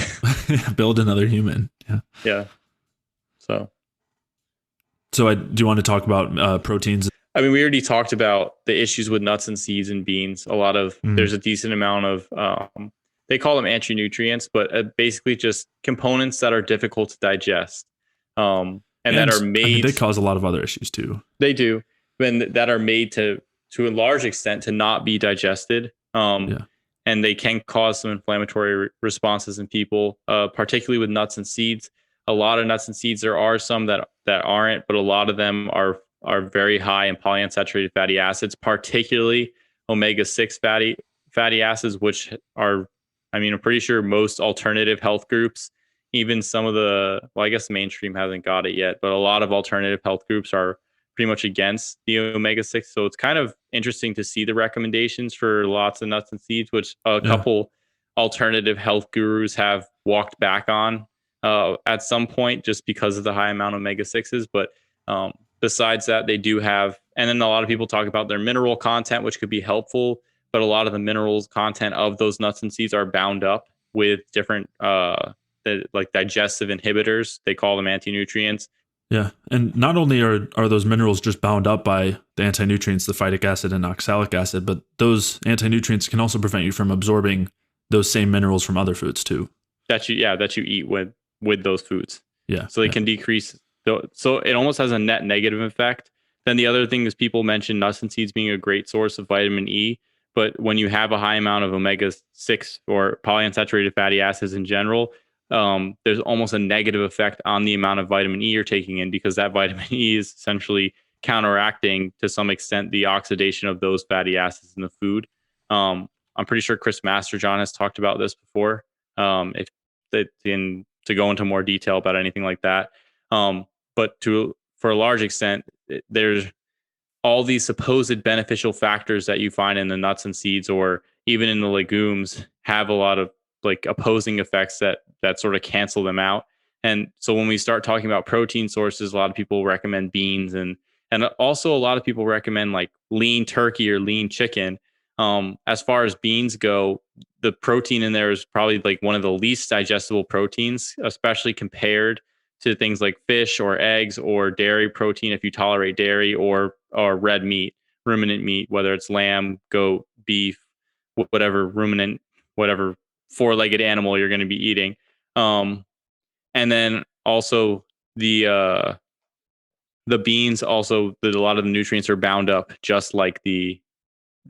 Build another human. Yeah. Yeah. So do you want to talk about proteins? We already talked about the issues with nuts and seeds and beans. There's a decent amount of, they call them anti-nutrients, but basically just components that are difficult to digest. And that are made. They cause a lot of other issues too. They do. And that are made to a large extent to not be digested. And they can cause some inflammatory responses in people, particularly with nuts and seeds. A lot of nuts and seeds, there are some that aren't, but a lot of them are very high in polyunsaturated fatty acids, particularly omega-6 fatty acids, which are, I'm pretty sure most alternative health groups even some of I guess the mainstream hasn't got it yet, but a lot of alternative health groups are pretty much against the omega-6. So it's kind of interesting to see the recommendations for lots of nuts and seeds, which a couple alternative health gurus have walked back on at some point just because of the high amount of omega-6s. But besides that, they do have, and then a lot of people talk about their mineral content, which could be helpful, but a lot of the minerals content of those nuts and seeds are bound up with different like digestive inhibitors. They call them anti-nutrients. Yeah. And not only are those minerals just bound up by the anti-nutrients, the phytic acid and oxalic acid, but those anti-nutrients can also prevent you from absorbing those same minerals from other foods too. That you eat with those foods. Yeah. So they can decrease. So it almost has a net negative effect. Then the other thing is people mention nuts and seeds being a great source of vitamin E. But when you have a high amount of omega-6 or polyunsaturated fatty acids in general, there's almost a negative effect on the amount of vitamin E you're taking in, because that vitamin E is essentially counteracting to some extent the oxidation of those fatty acids in the food. I'm pretty sure Chris Masterjohn has talked about this before. If to go into more detail about anything like that, but for a large extent, there's all these supposed beneficial factors that you find in the nuts and seeds or even in the legumes have a lot of like opposing effects that sort of cancel them out. And so when we start talking about protein sources, a lot of people recommend beans and also a lot of people recommend like lean turkey or lean chicken. As far as beans go, the protein in there is probably like one of the least digestible proteins, especially compared to things like fish or eggs or dairy protein, if you tolerate dairy, or red meat, ruminant meat, whether it's lamb, goat, beef, whatever ruminant, whatever four-legged animal you're going to be eating. And then also the beans, also a lot of the nutrients are bound up just like the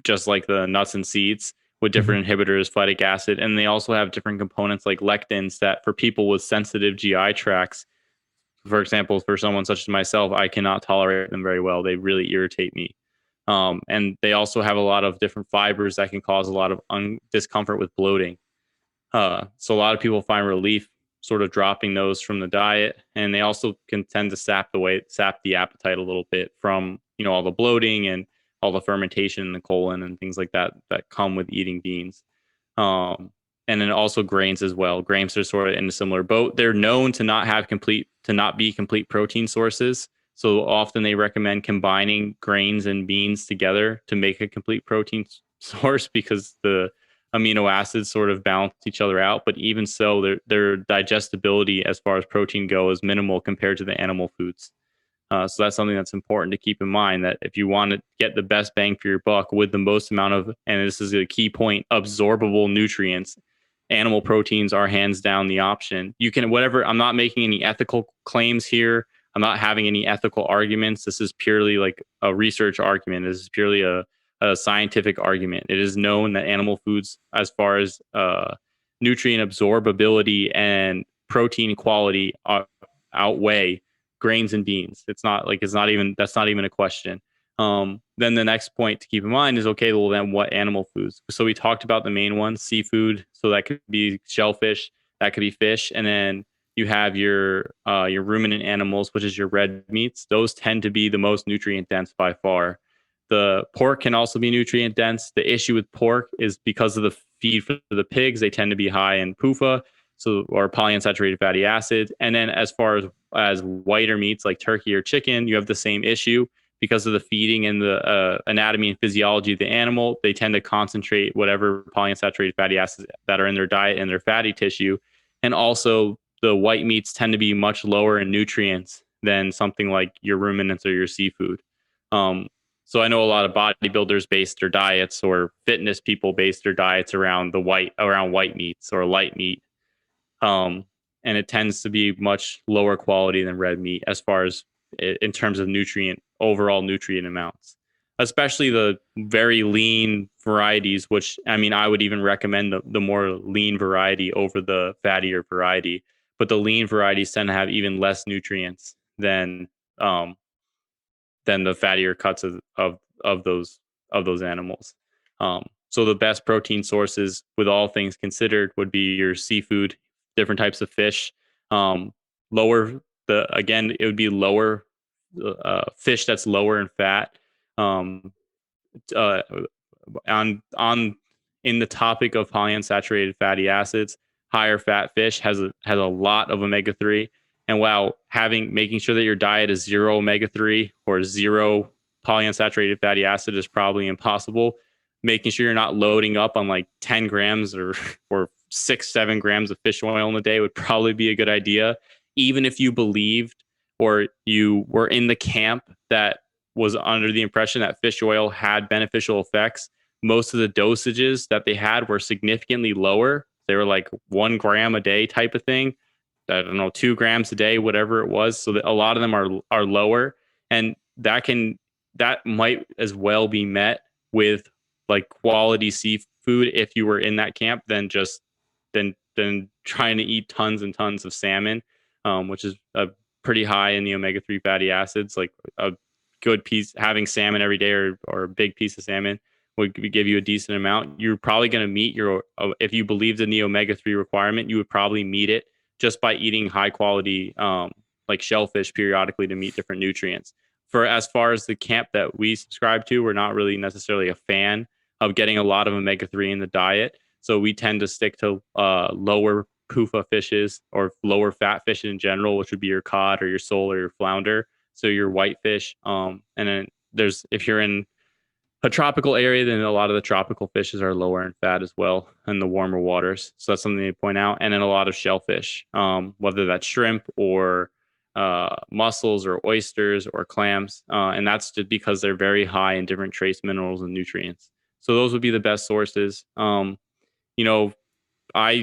nuts and seeds with different inhibitors, phytic acid, and they also have different components like lectins that for people with sensitive GI tracts, for example, for someone such as myself, I cannot tolerate them very well. They really irritate me. And they also have a lot of different fibers that can cause a lot of discomfort with bloating. So a lot of people find relief sort of dropping those from the diet, and they also can tend to sap the appetite a little bit from all the bloating and all the fermentation in the colon and things like that come with eating beans. And then also grains as well. Grains are sort of in a similar boat. They're known to not be complete protein sources. So often they recommend combining grains and beans together to make a complete protein source, because the amino acids sort of balance each other out. But even so, their digestibility as far as protein go is minimal compared to the animal foods. So that's something that's important to keep in mind, that if you want to get the best bang for your buck with the most amount of, and this is a key point, absorbable nutrients, animal proteins are hands down the option. You can, whatever, I'm not making any ethical claims here. I'm not having any ethical arguments. This is purely like a research argument. This is purely a scientific argument. It is known that animal foods, as far as nutrient absorbability and protein quality, outweigh grains and beans. That's not even a question. Then the next point to keep in mind is, okay, well then what animal foods? So we talked about the main ones, seafood. So that could be shellfish, that could be fish, and then you have your ruminant animals, which is your red meats. Those tend to be the most nutrient dense by far. The pork can also be nutrient dense. The issue with pork is because of the feed for the pigs, they tend to be high in PUFA, or polyunsaturated fatty acids. And then as far as whiter meats like turkey or chicken, you have the same issue because of the feeding and the anatomy and physiology of the animal. They tend to concentrate whatever polyunsaturated fatty acids that are in their diet and their fatty tissue. And also the white meats tend to be much lower in nutrients than something like your ruminants or your seafood. So I know a lot of bodybuilders base their diets, or fitness people base their diets around white meats or light meat. And it tends to be much lower quality than red meat as far as in terms of overall nutrient amounts, especially the very lean varieties, which I mean, I would even recommend the more lean variety over the fattier variety, but the lean varieties tend to have even less nutrients than the fattier cuts of those animals. So the best protein sources, with all things considered, would be your seafood, different types of fish, Lower again, it would be lower fish that's lower in fat. Uh, on in the topic of polyunsaturated fatty acids, higher fat fish has a lot of omega-3. And while making sure that your diet is zero omega-3 or zero polyunsaturated fatty acid is probably impossible, making sure you're not loading up on like 10 grams or 6-7 grams of fish oil in a day would probably be a good idea. Even if you believed or you were in the camp that was under the impression that fish oil had beneficial effects, most of the dosages that they had were significantly lower. They were like 1 gram a day type of thing. I don't know, 2 grams a day, whatever it was. So a lot of them are lower, and that might as well be met with like quality seafood if you were in that camp than trying to eat tons and tons of salmon, which is pretty high in the omega-3 fatty acids. Like a good piece, having salmon every day or a big piece of salmon would give you a decent amount. You're probably going to meet if you believed in the omega-3 requirement, you would probably meet it just by eating high quality, like shellfish periodically to meet different nutrients. For as far as the camp that we subscribe to, we're not really necessarily a fan of getting a lot of omega-3 in the diet. So we tend to stick to lower PUFA fishes or lower fat fish in general, which would be your cod or your sole or your flounder. So your whitefish. And then if you're in a tropical area, then a lot of the tropical fishes are lower in fat as well in the warmer waters. So that's something to point out. And then a lot of shellfish, whether that's shrimp or mussels or oysters or clams. And that's just because they're very high in different trace minerals and nutrients. So those would be the best sources. I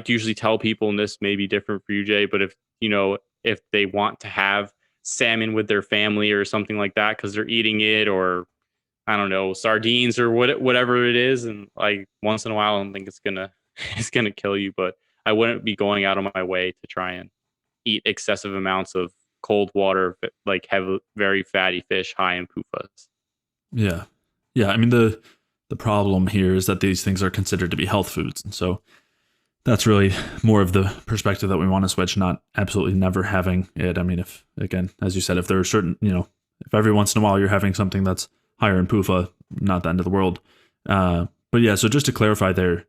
usually tell people, and this may be different for you, Jay, but if they want to have salmon with their family or something like that because they're eating it, or I don't know, sardines or whatever it is, and like once in a while, I don't think it's gonna kill you, but I wouldn't be going out of my way to try and eat excessive amounts of cold water, like very fatty fish high in PUFAs. Yeah. I mean, the problem here is that these things are considered to be health foods, and so that's really more of the perspective that we want to switch, not absolutely never having it. I mean, if, again, as you said, if there are certain, if every once in a while you're having something that's higher in PUFA, not the end of the world. But yeah, so just to clarify there,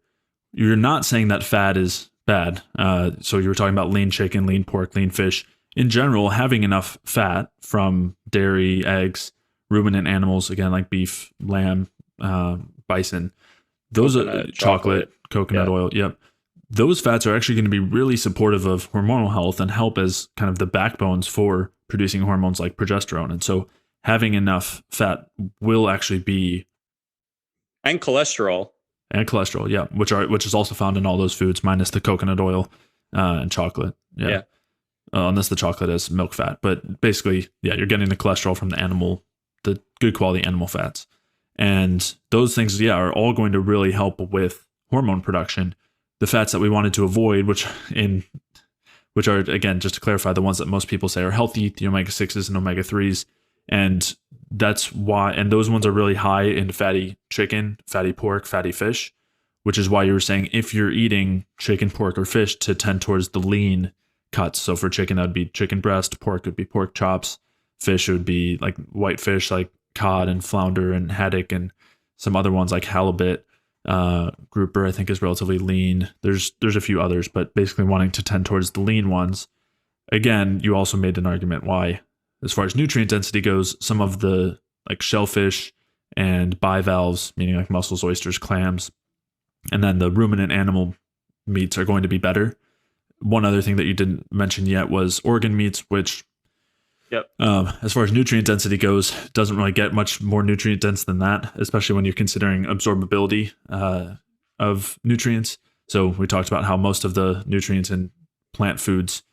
you're not saying that fat is bad. So you were talking about lean chicken, lean pork, lean fish. In general, having enough fat from dairy, eggs, ruminant animals, again, like beef, lamb, bison, those are chocolate, coconut oil. Yep. Those fats are actually going to be really supportive of hormonal health and help as kind of the backbones for producing hormones like progesterone. And so having enough fat will actually be... And cholesterol. Yeah, which is also found in all those foods, minus the coconut oil and chocolate. Yeah. Unless the chocolate is milk fat. But basically, yeah, you're getting the cholesterol from the animal, the good quality animal fats. And those things, are all going to really help with hormone production. The fats that we wanted to avoid, which are, again, just to clarify, the ones that most people say are healthy, the omega-6s and omega-3s. And that's why, and those ones are really high in fatty chicken, fatty pork, fatty fish, which is why you were saying if you're eating chicken, pork, or fish, to tend towards the lean cuts. So for chicken, that'd be chicken breast, pork would be pork chops, fish would be like white fish, like cod and flounder and haddock, and some other ones like halibut. Grouper, I think, is relatively lean. There's a few others, but basically wanting to tend towards the lean ones. Again, you also made an argument why, as far as nutrient density goes, some of the like shellfish and bivalves, meaning like mussels, oysters, clams, and then the ruminant animal meats are going to be better. One other thing that you didn't mention yet was organ meats, which as far as nutrient density goes, doesn't really get much more nutrient dense than that, especially when you're considering absorbability of nutrients. So we talked about how most of the nutrients in plant foods,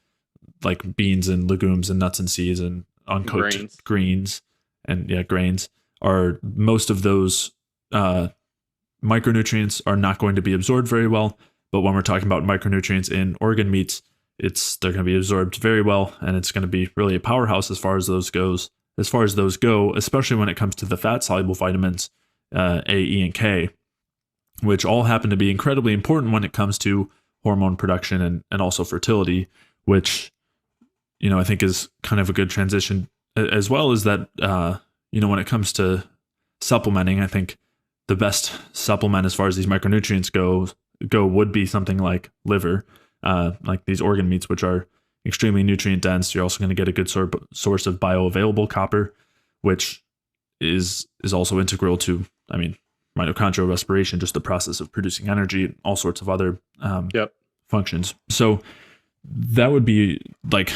like beans and legumes and nuts and seeds and uncooked greens and grains, are most of those micronutrients are not going to be absorbed very well. But when we're talking about micronutrients in organ meats, they're going to be absorbed very well, and it's going to be really a powerhouse as far as those go, especially when it comes to the fat soluble vitamins A, E, and K, which all happen to be incredibly important when it comes to hormone production and also fertility, which I think is kind of a good transition, as well as that, when it comes to supplementing, I think the best supplement as far as these micronutrients go would be something like liver, like these organ meats, which are extremely nutrient dense. You're also going to get a good source of bioavailable copper, which is also integral to, mitochondrial respiration, just the process of producing energy, all sorts of other functions. So that would be like,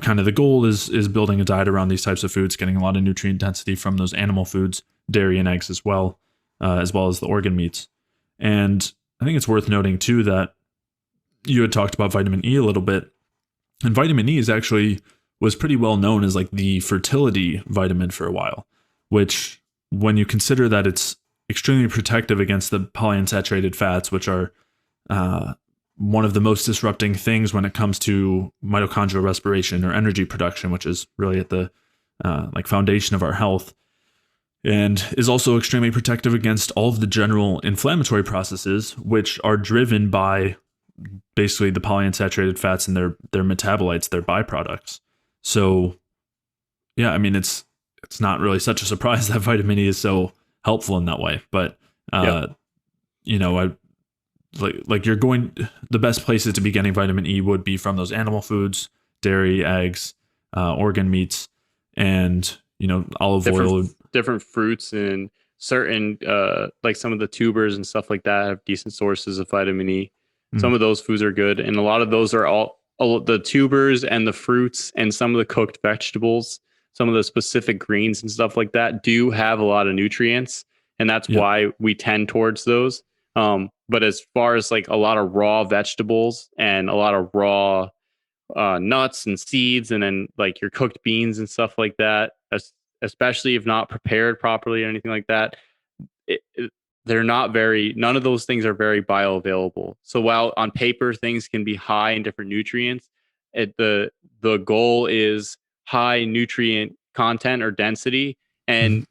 kind of the goal is building a diet around these types of foods, getting a lot of nutrient density from those animal foods, dairy and eggs as well as the organ meats. And I think it's worth noting too that you had talked about vitamin E a little bit, and vitamin E was pretty well known as like the fertility vitamin for a while, which when you consider that it's extremely protective against the polyunsaturated fats, which are one of the most disrupting things when it comes to mitochondrial respiration or energy production, which is really at the foundation of our health, and is also extremely protective against all of the general inflammatory processes, which are driven by basically the polyunsaturated fats and their metabolites, their byproducts. So, yeah, it's not really such a surprise that vitamin E is so helpful in that way. But the best places to be getting vitamin E would be from those animal foods, dairy, eggs, organ meats, and olive oil. Different fruits and certain like some of the tubers and stuff like that have decent sources of vitamin E. Some of those foods are good, and a lot of those are all the tubers and the fruits and some of the cooked vegetables, some of the specific greens and stuff like that do have a lot of nutrients, and that's why we tend towards those. But as far as like a lot of raw vegetables and a lot of raw nuts and seeds, and then like your cooked beans and stuff like that, especially if not prepared properly or anything like that, none of those things are very bioavailable. So while on paper things can be high in different nutrients, the goal is high nutrient content or density and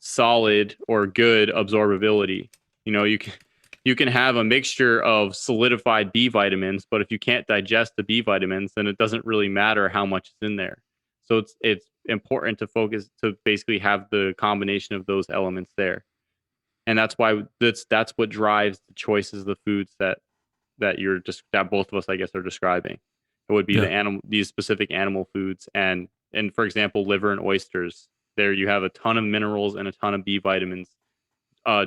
solid or good absorbability. You can have a mixture of solidified B vitamins, but if you can't digest the B vitamins, then it doesn't really matter how much is in there. So it's important to focus to basically have the combination of those elements there. And that's why that's what drives the choices of the foods that both of us, I guess, are describing. It would be these specific animal foods, and for example, liver and oysters. There you have a ton of minerals and a ton of B vitamins,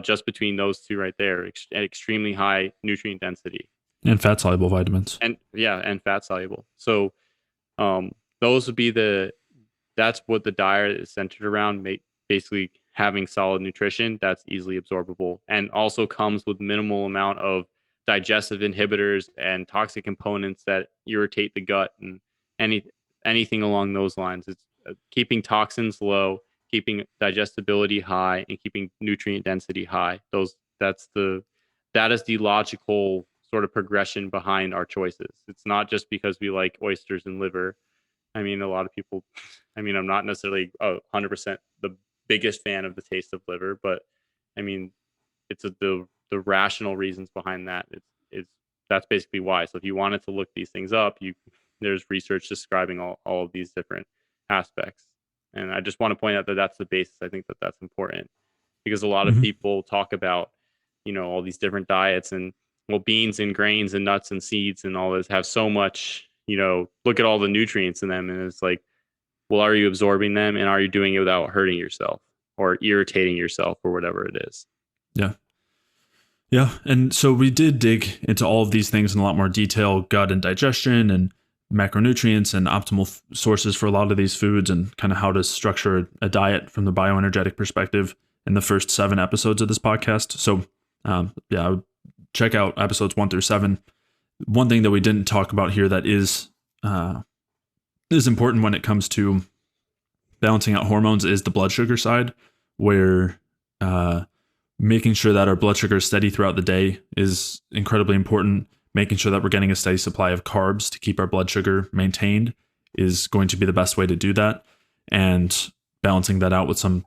just between those two right there, at extremely high nutrient density. And fat soluble vitamins. And fat soluble. So, those would be that's what the diet is centered around. Basically having solid nutrition that's easily absorbable and also comes with minimal amount of digestive inhibitors and toxic components that irritate the gut and anything along those lines. It's keeping toxins low, keeping digestibility high, and keeping nutrient density high. That is the logical sort of progression behind our choices. It's not just because we like oysters and liver. A lot of people, I'm not necessarily 100% the biggest fan of the taste of liver, but it's the rational reasons behind that. That's basically why. So if you wanted to look these things up, there's research describing all of these different aspects. And I just want to point out that that's the basis. I think that that's important because a lot of people talk about, all these different diets and beans and grains and nuts and seeds and all this have so much, look at all the nutrients in them. And it's like, well, are you absorbing them and are you doing it without hurting yourself or irritating yourself or whatever it is? Yeah. Yeah. And so we did dig into all of these things in a lot more detail, gut and digestion and macronutrients and optimal sources for a lot of these foods and kind of how to structure a diet from the bioenergetic perspective in the first 7 episodes of this podcast. So I would check out episodes 1 through 7. One thing that we didn't talk about here that is important when it comes to balancing out hormones is the blood sugar side, where making sure that our blood sugar is steady throughout the day is incredibly important. Making sure that we're getting a steady supply of carbs to keep our blood sugar maintained is going to be the best way to do that. And balancing that out with some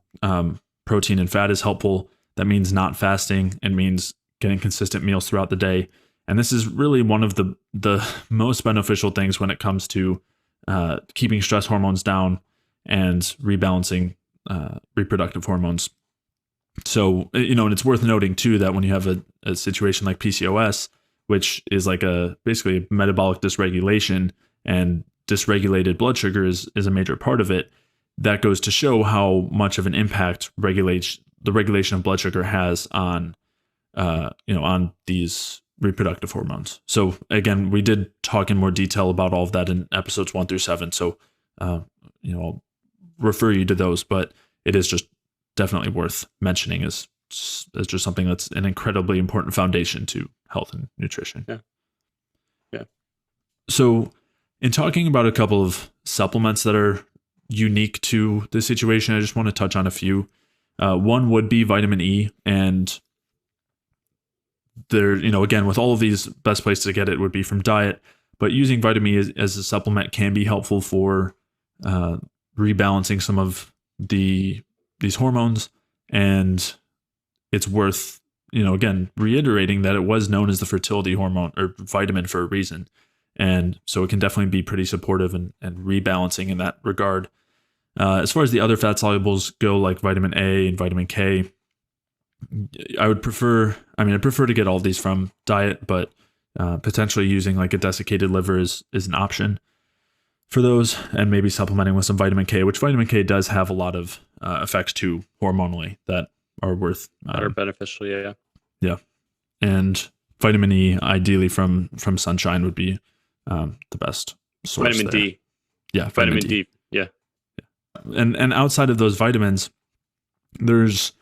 protein and fat is helpful. That means not fasting and means getting consistent meals throughout the day And this is really one of the most beneficial things when it comes to keeping stress hormones down and rebalancing reproductive hormones. So, and it's worth noting too that when you have a situation like PCOS, which is like basically a metabolic dysregulation, and dysregulated blood sugar is a major part of it, that goes to show how much of an impact the regulation of blood sugar has on on these reproductive hormones. So again, we did talk in more detail about all of that in episodes 1 through 7. So I'll refer you to those, but it is just definitely worth mentioning as just something that's an incredibly important foundation to health and nutrition. Yeah. So in talking about a couple of supplements that are unique to the situation, I just want to touch on a few. One would be vitamin E, and there, again, with all of these, best place to get it would be from diet, but using vitamin E as a supplement can be helpful for rebalancing some of these hormones. And it's worth, again, reiterating that it was known as the fertility hormone or vitamin for a reason. And so it can definitely be pretty supportive and rebalancing in that regard. As far as the other fat solubles go, like vitamin A and vitamin K, I'd prefer to get all these from diet, but potentially using like a desiccated liver is an option for those, and maybe supplementing with some vitamin K, which vitamin K does have a lot of effects too hormonally that are worth that are beneficial. Yeah. And vitamin E, ideally from sunshine, would be the best source. Vitamin there. D. Yeah. Vitamin D. Yeah. And outside of those vitamins, there's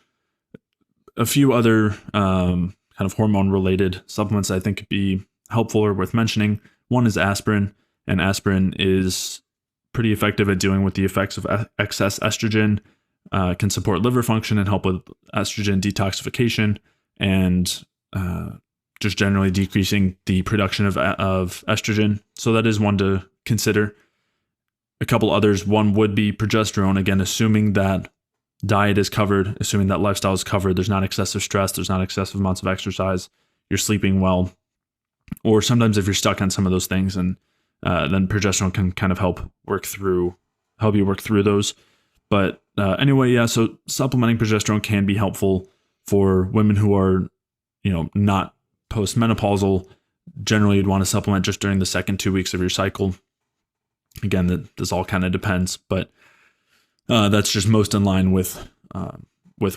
a few other kind of hormone related supplements I think could be helpful or worth mentioning. One is aspirin, and aspirin is pretty effective at dealing with the effects of excess estrogen, can support liver function and help with estrogen detoxification, and just generally decreasing the production of estrogen. So that is one to consider. A couple others, one would be progesterone, again, assuming that diet is covered, assuming that lifestyle is covered, there's not excessive stress, there's not excessive amounts of exercise, you're sleeping well, or sometimes if you're stuck on some of those things, and then progesterone can kind of help you work through those. But anyway, yeah, so supplementing progesterone can be helpful for women who are, not postmenopausal. Generally, you'd want to supplement just during the second 2 weeks of your cycle. Again, this all kind of depends, but that's just most in line with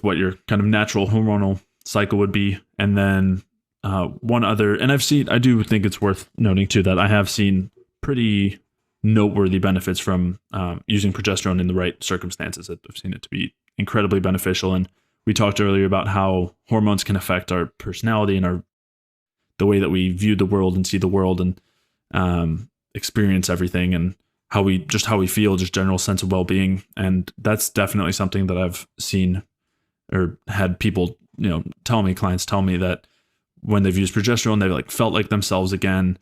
what your kind of natural hormonal cycle would be. And then one other, and I do think it's worth noting too that I have seen pretty noteworthy benefits from using progesterone in the right circumstances. I've seen it to be incredibly beneficial. And we talked earlier about how hormones can affect our personality and the way that we view the world and see the world and experience everything, and how we feel, just general sense of well-being. And that's definitely something that I've seen or had people, clients tell me that when they've used progesterone, they've felt like themselves again,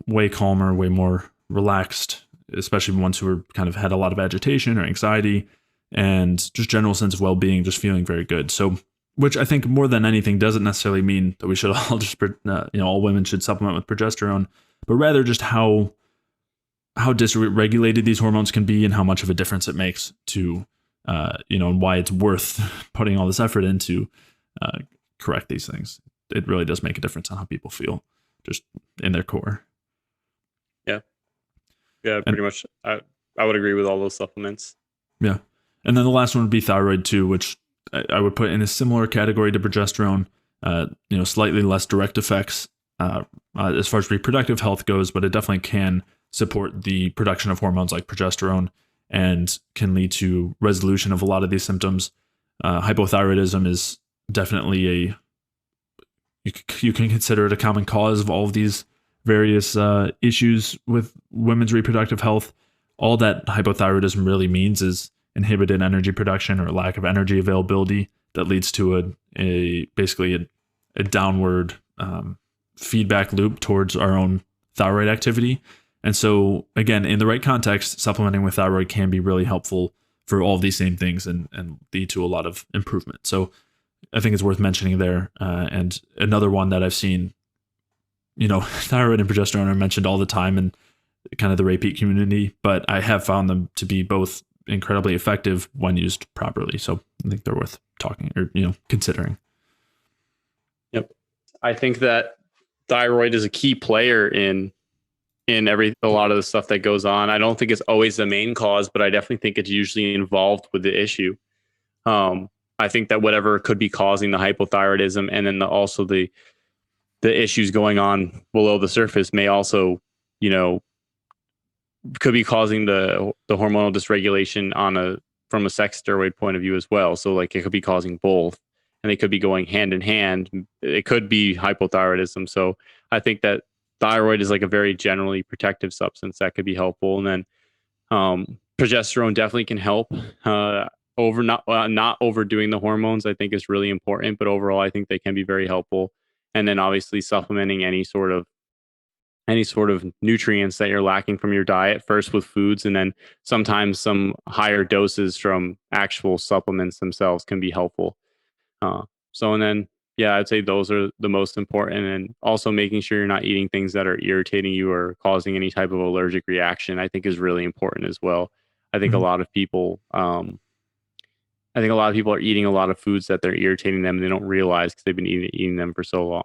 way calmer, way more relaxed, especially ones who were kind of had a lot of agitation or anxiety, and just general sense of well-being, just feeling very good. So, which I think more than anything doesn't necessarily mean that we should all just, all women should supplement with progesterone, but rather just how dysregulated these hormones can be and how much of a difference it makes to, and why it's worth putting all this effort into correct these things. It really does make a difference on how people feel just in their core. Yeah, pretty much. I would agree with all those supplements. Yeah. And then the last one would be thyroid too, which I would put in a similar category to progesterone, slightly less direct effects as far as reproductive health goes, but it definitely can support the production of hormones like progesterone and can lead to resolution of a lot of these symptoms. Hypothyroidism is definitely you can consider it a common cause of all of these various issues with women's reproductive health. All that hypothyroidism really means is inhibited energy production or lack of energy availability that leads to basically a downward feedback loop towards our own thyroid activity. And so again, in the right context, supplementing with thyroid can be really helpful for all of these same things and lead to a lot of improvement. So I think it's worth mentioning there. And another one that I've seen thyroid and progesterone are mentioned all the time in kind of the repeat community, but I have found them to be both incredibly effective when used properly. So I think they're worth talking or, considering. Yep. I think that thyroid is a key player in a lot of the stuff that goes on. I don't think it's always the main cause, but I definitely think it's usually involved with the issue. I think that whatever could be causing the hypothyroidism and then also the issues going on below the surface may also, could be causing the hormonal dysregulation from a sex steroid point of view as well. So like it could be causing both, and they could be going hand in hand. It could be hypothyroidism. So I think that thyroid is like a very generally protective substance that could be helpful. And then progesterone definitely can help. Not overdoing the hormones, I think, is really important. But overall, I think they can be very helpful. And then obviously supplementing any sort of nutrients that you're lacking from your diet, first with foods, and then sometimes some higher doses from actual supplements themselves can be helpful. I'd say those are the most important. And also making sure you're not eating things that are irritating you or causing any type of allergic reaction, I think is really important as well. I think a lot of people are eating a lot of foods that they're irritating them and they don't realize because they've been eating them for so long.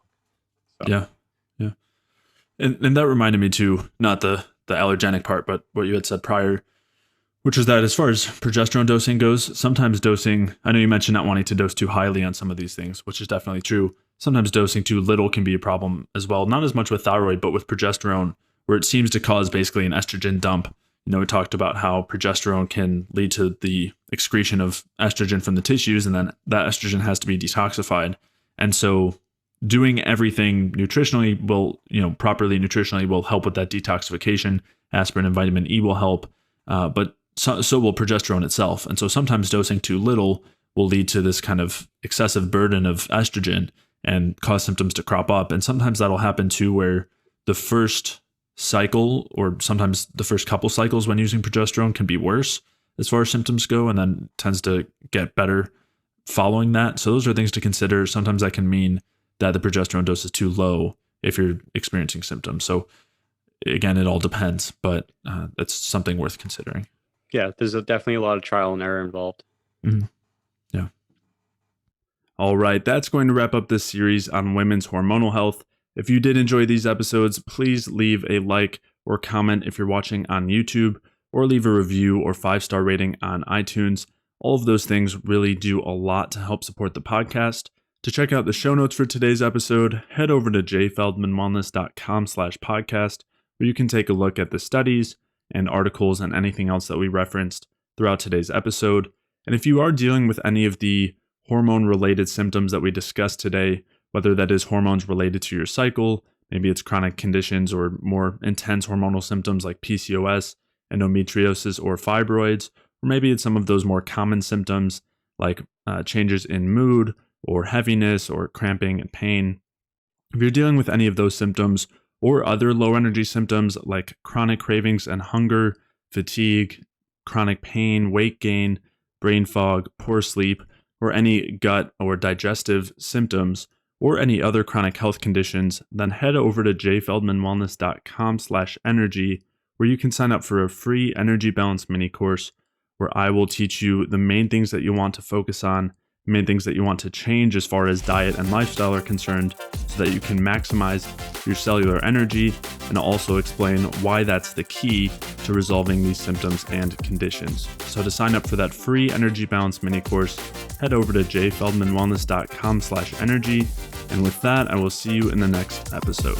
So. Yeah. And that reminded me too, not the allergenic part, but what you had said prior, which is that as far as progesterone dosing goes, sometimes dosing, I know you mentioned not wanting to dose too highly on some of these things, which is definitely true. Sometimes dosing too little can be a problem as well. Not as much with thyroid, but with progesterone, where it seems to cause basically an estrogen dump. We talked about how progesterone can lead to the excretion of estrogen from the tissues, and then that estrogen has to be detoxified. And so doing everything nutritionally properly nutritionally will help with that detoxification. Aspirin and vitamin E will help, but so will progesterone itself. And so sometimes dosing too little will lead to this kind of excessive burden of estrogen and cause symptoms to crop up. And sometimes that'll happen too, where the first cycle or sometimes the first couple cycles when using progesterone can be worse as far as symptoms go, and then tends to get better following that. So those are things to consider. Sometimes that can mean that the progesterone dose is too low if you're experiencing symptoms. So again, it all depends, but that's something worth considering. Yeah, there's definitely a lot of trial and error involved. Mm-hmm. Yeah. All right, that's going to wrap up this series on women's hormonal health. If you did enjoy these episodes, please leave a like or comment if you're watching on YouTube, or leave a review or 5-star rating on iTunes. All of those things really do a lot to help support the podcast. To check out the show notes for today's episode, head over to jfeldmanwellness.com/podcast, where you can take a look at the studies and articles and anything else that we referenced throughout today's episode. And if you are dealing with any of the hormone-related symptoms that we discussed today, whether that is hormones related to your cycle, maybe it's chronic conditions or more intense hormonal symptoms like PCOS, endometriosis, or fibroids, or maybe it's some of those more common symptoms like changes in mood, or heaviness, or cramping and pain. If you're dealing with any of those symptoms or other low energy symptoms like chronic cravings and hunger, fatigue, chronic pain, weight gain, brain fog, poor sleep, or any gut or digestive symptoms, or any other chronic health conditions, then head over to jfeldmanwellness.com/energy, where you can sign up for a free energy balance mini course where I will teach you the main things that you want to focus on, main things that you want to change as far as diet and lifestyle are concerned, so that you can maximize your cellular energy, and also explain why that's the key to resolving these symptoms and conditions. So to sign up for that free energy balance mini course, head over to jfeldmanwellness.com/energy. And with that, I will see you in the next episode.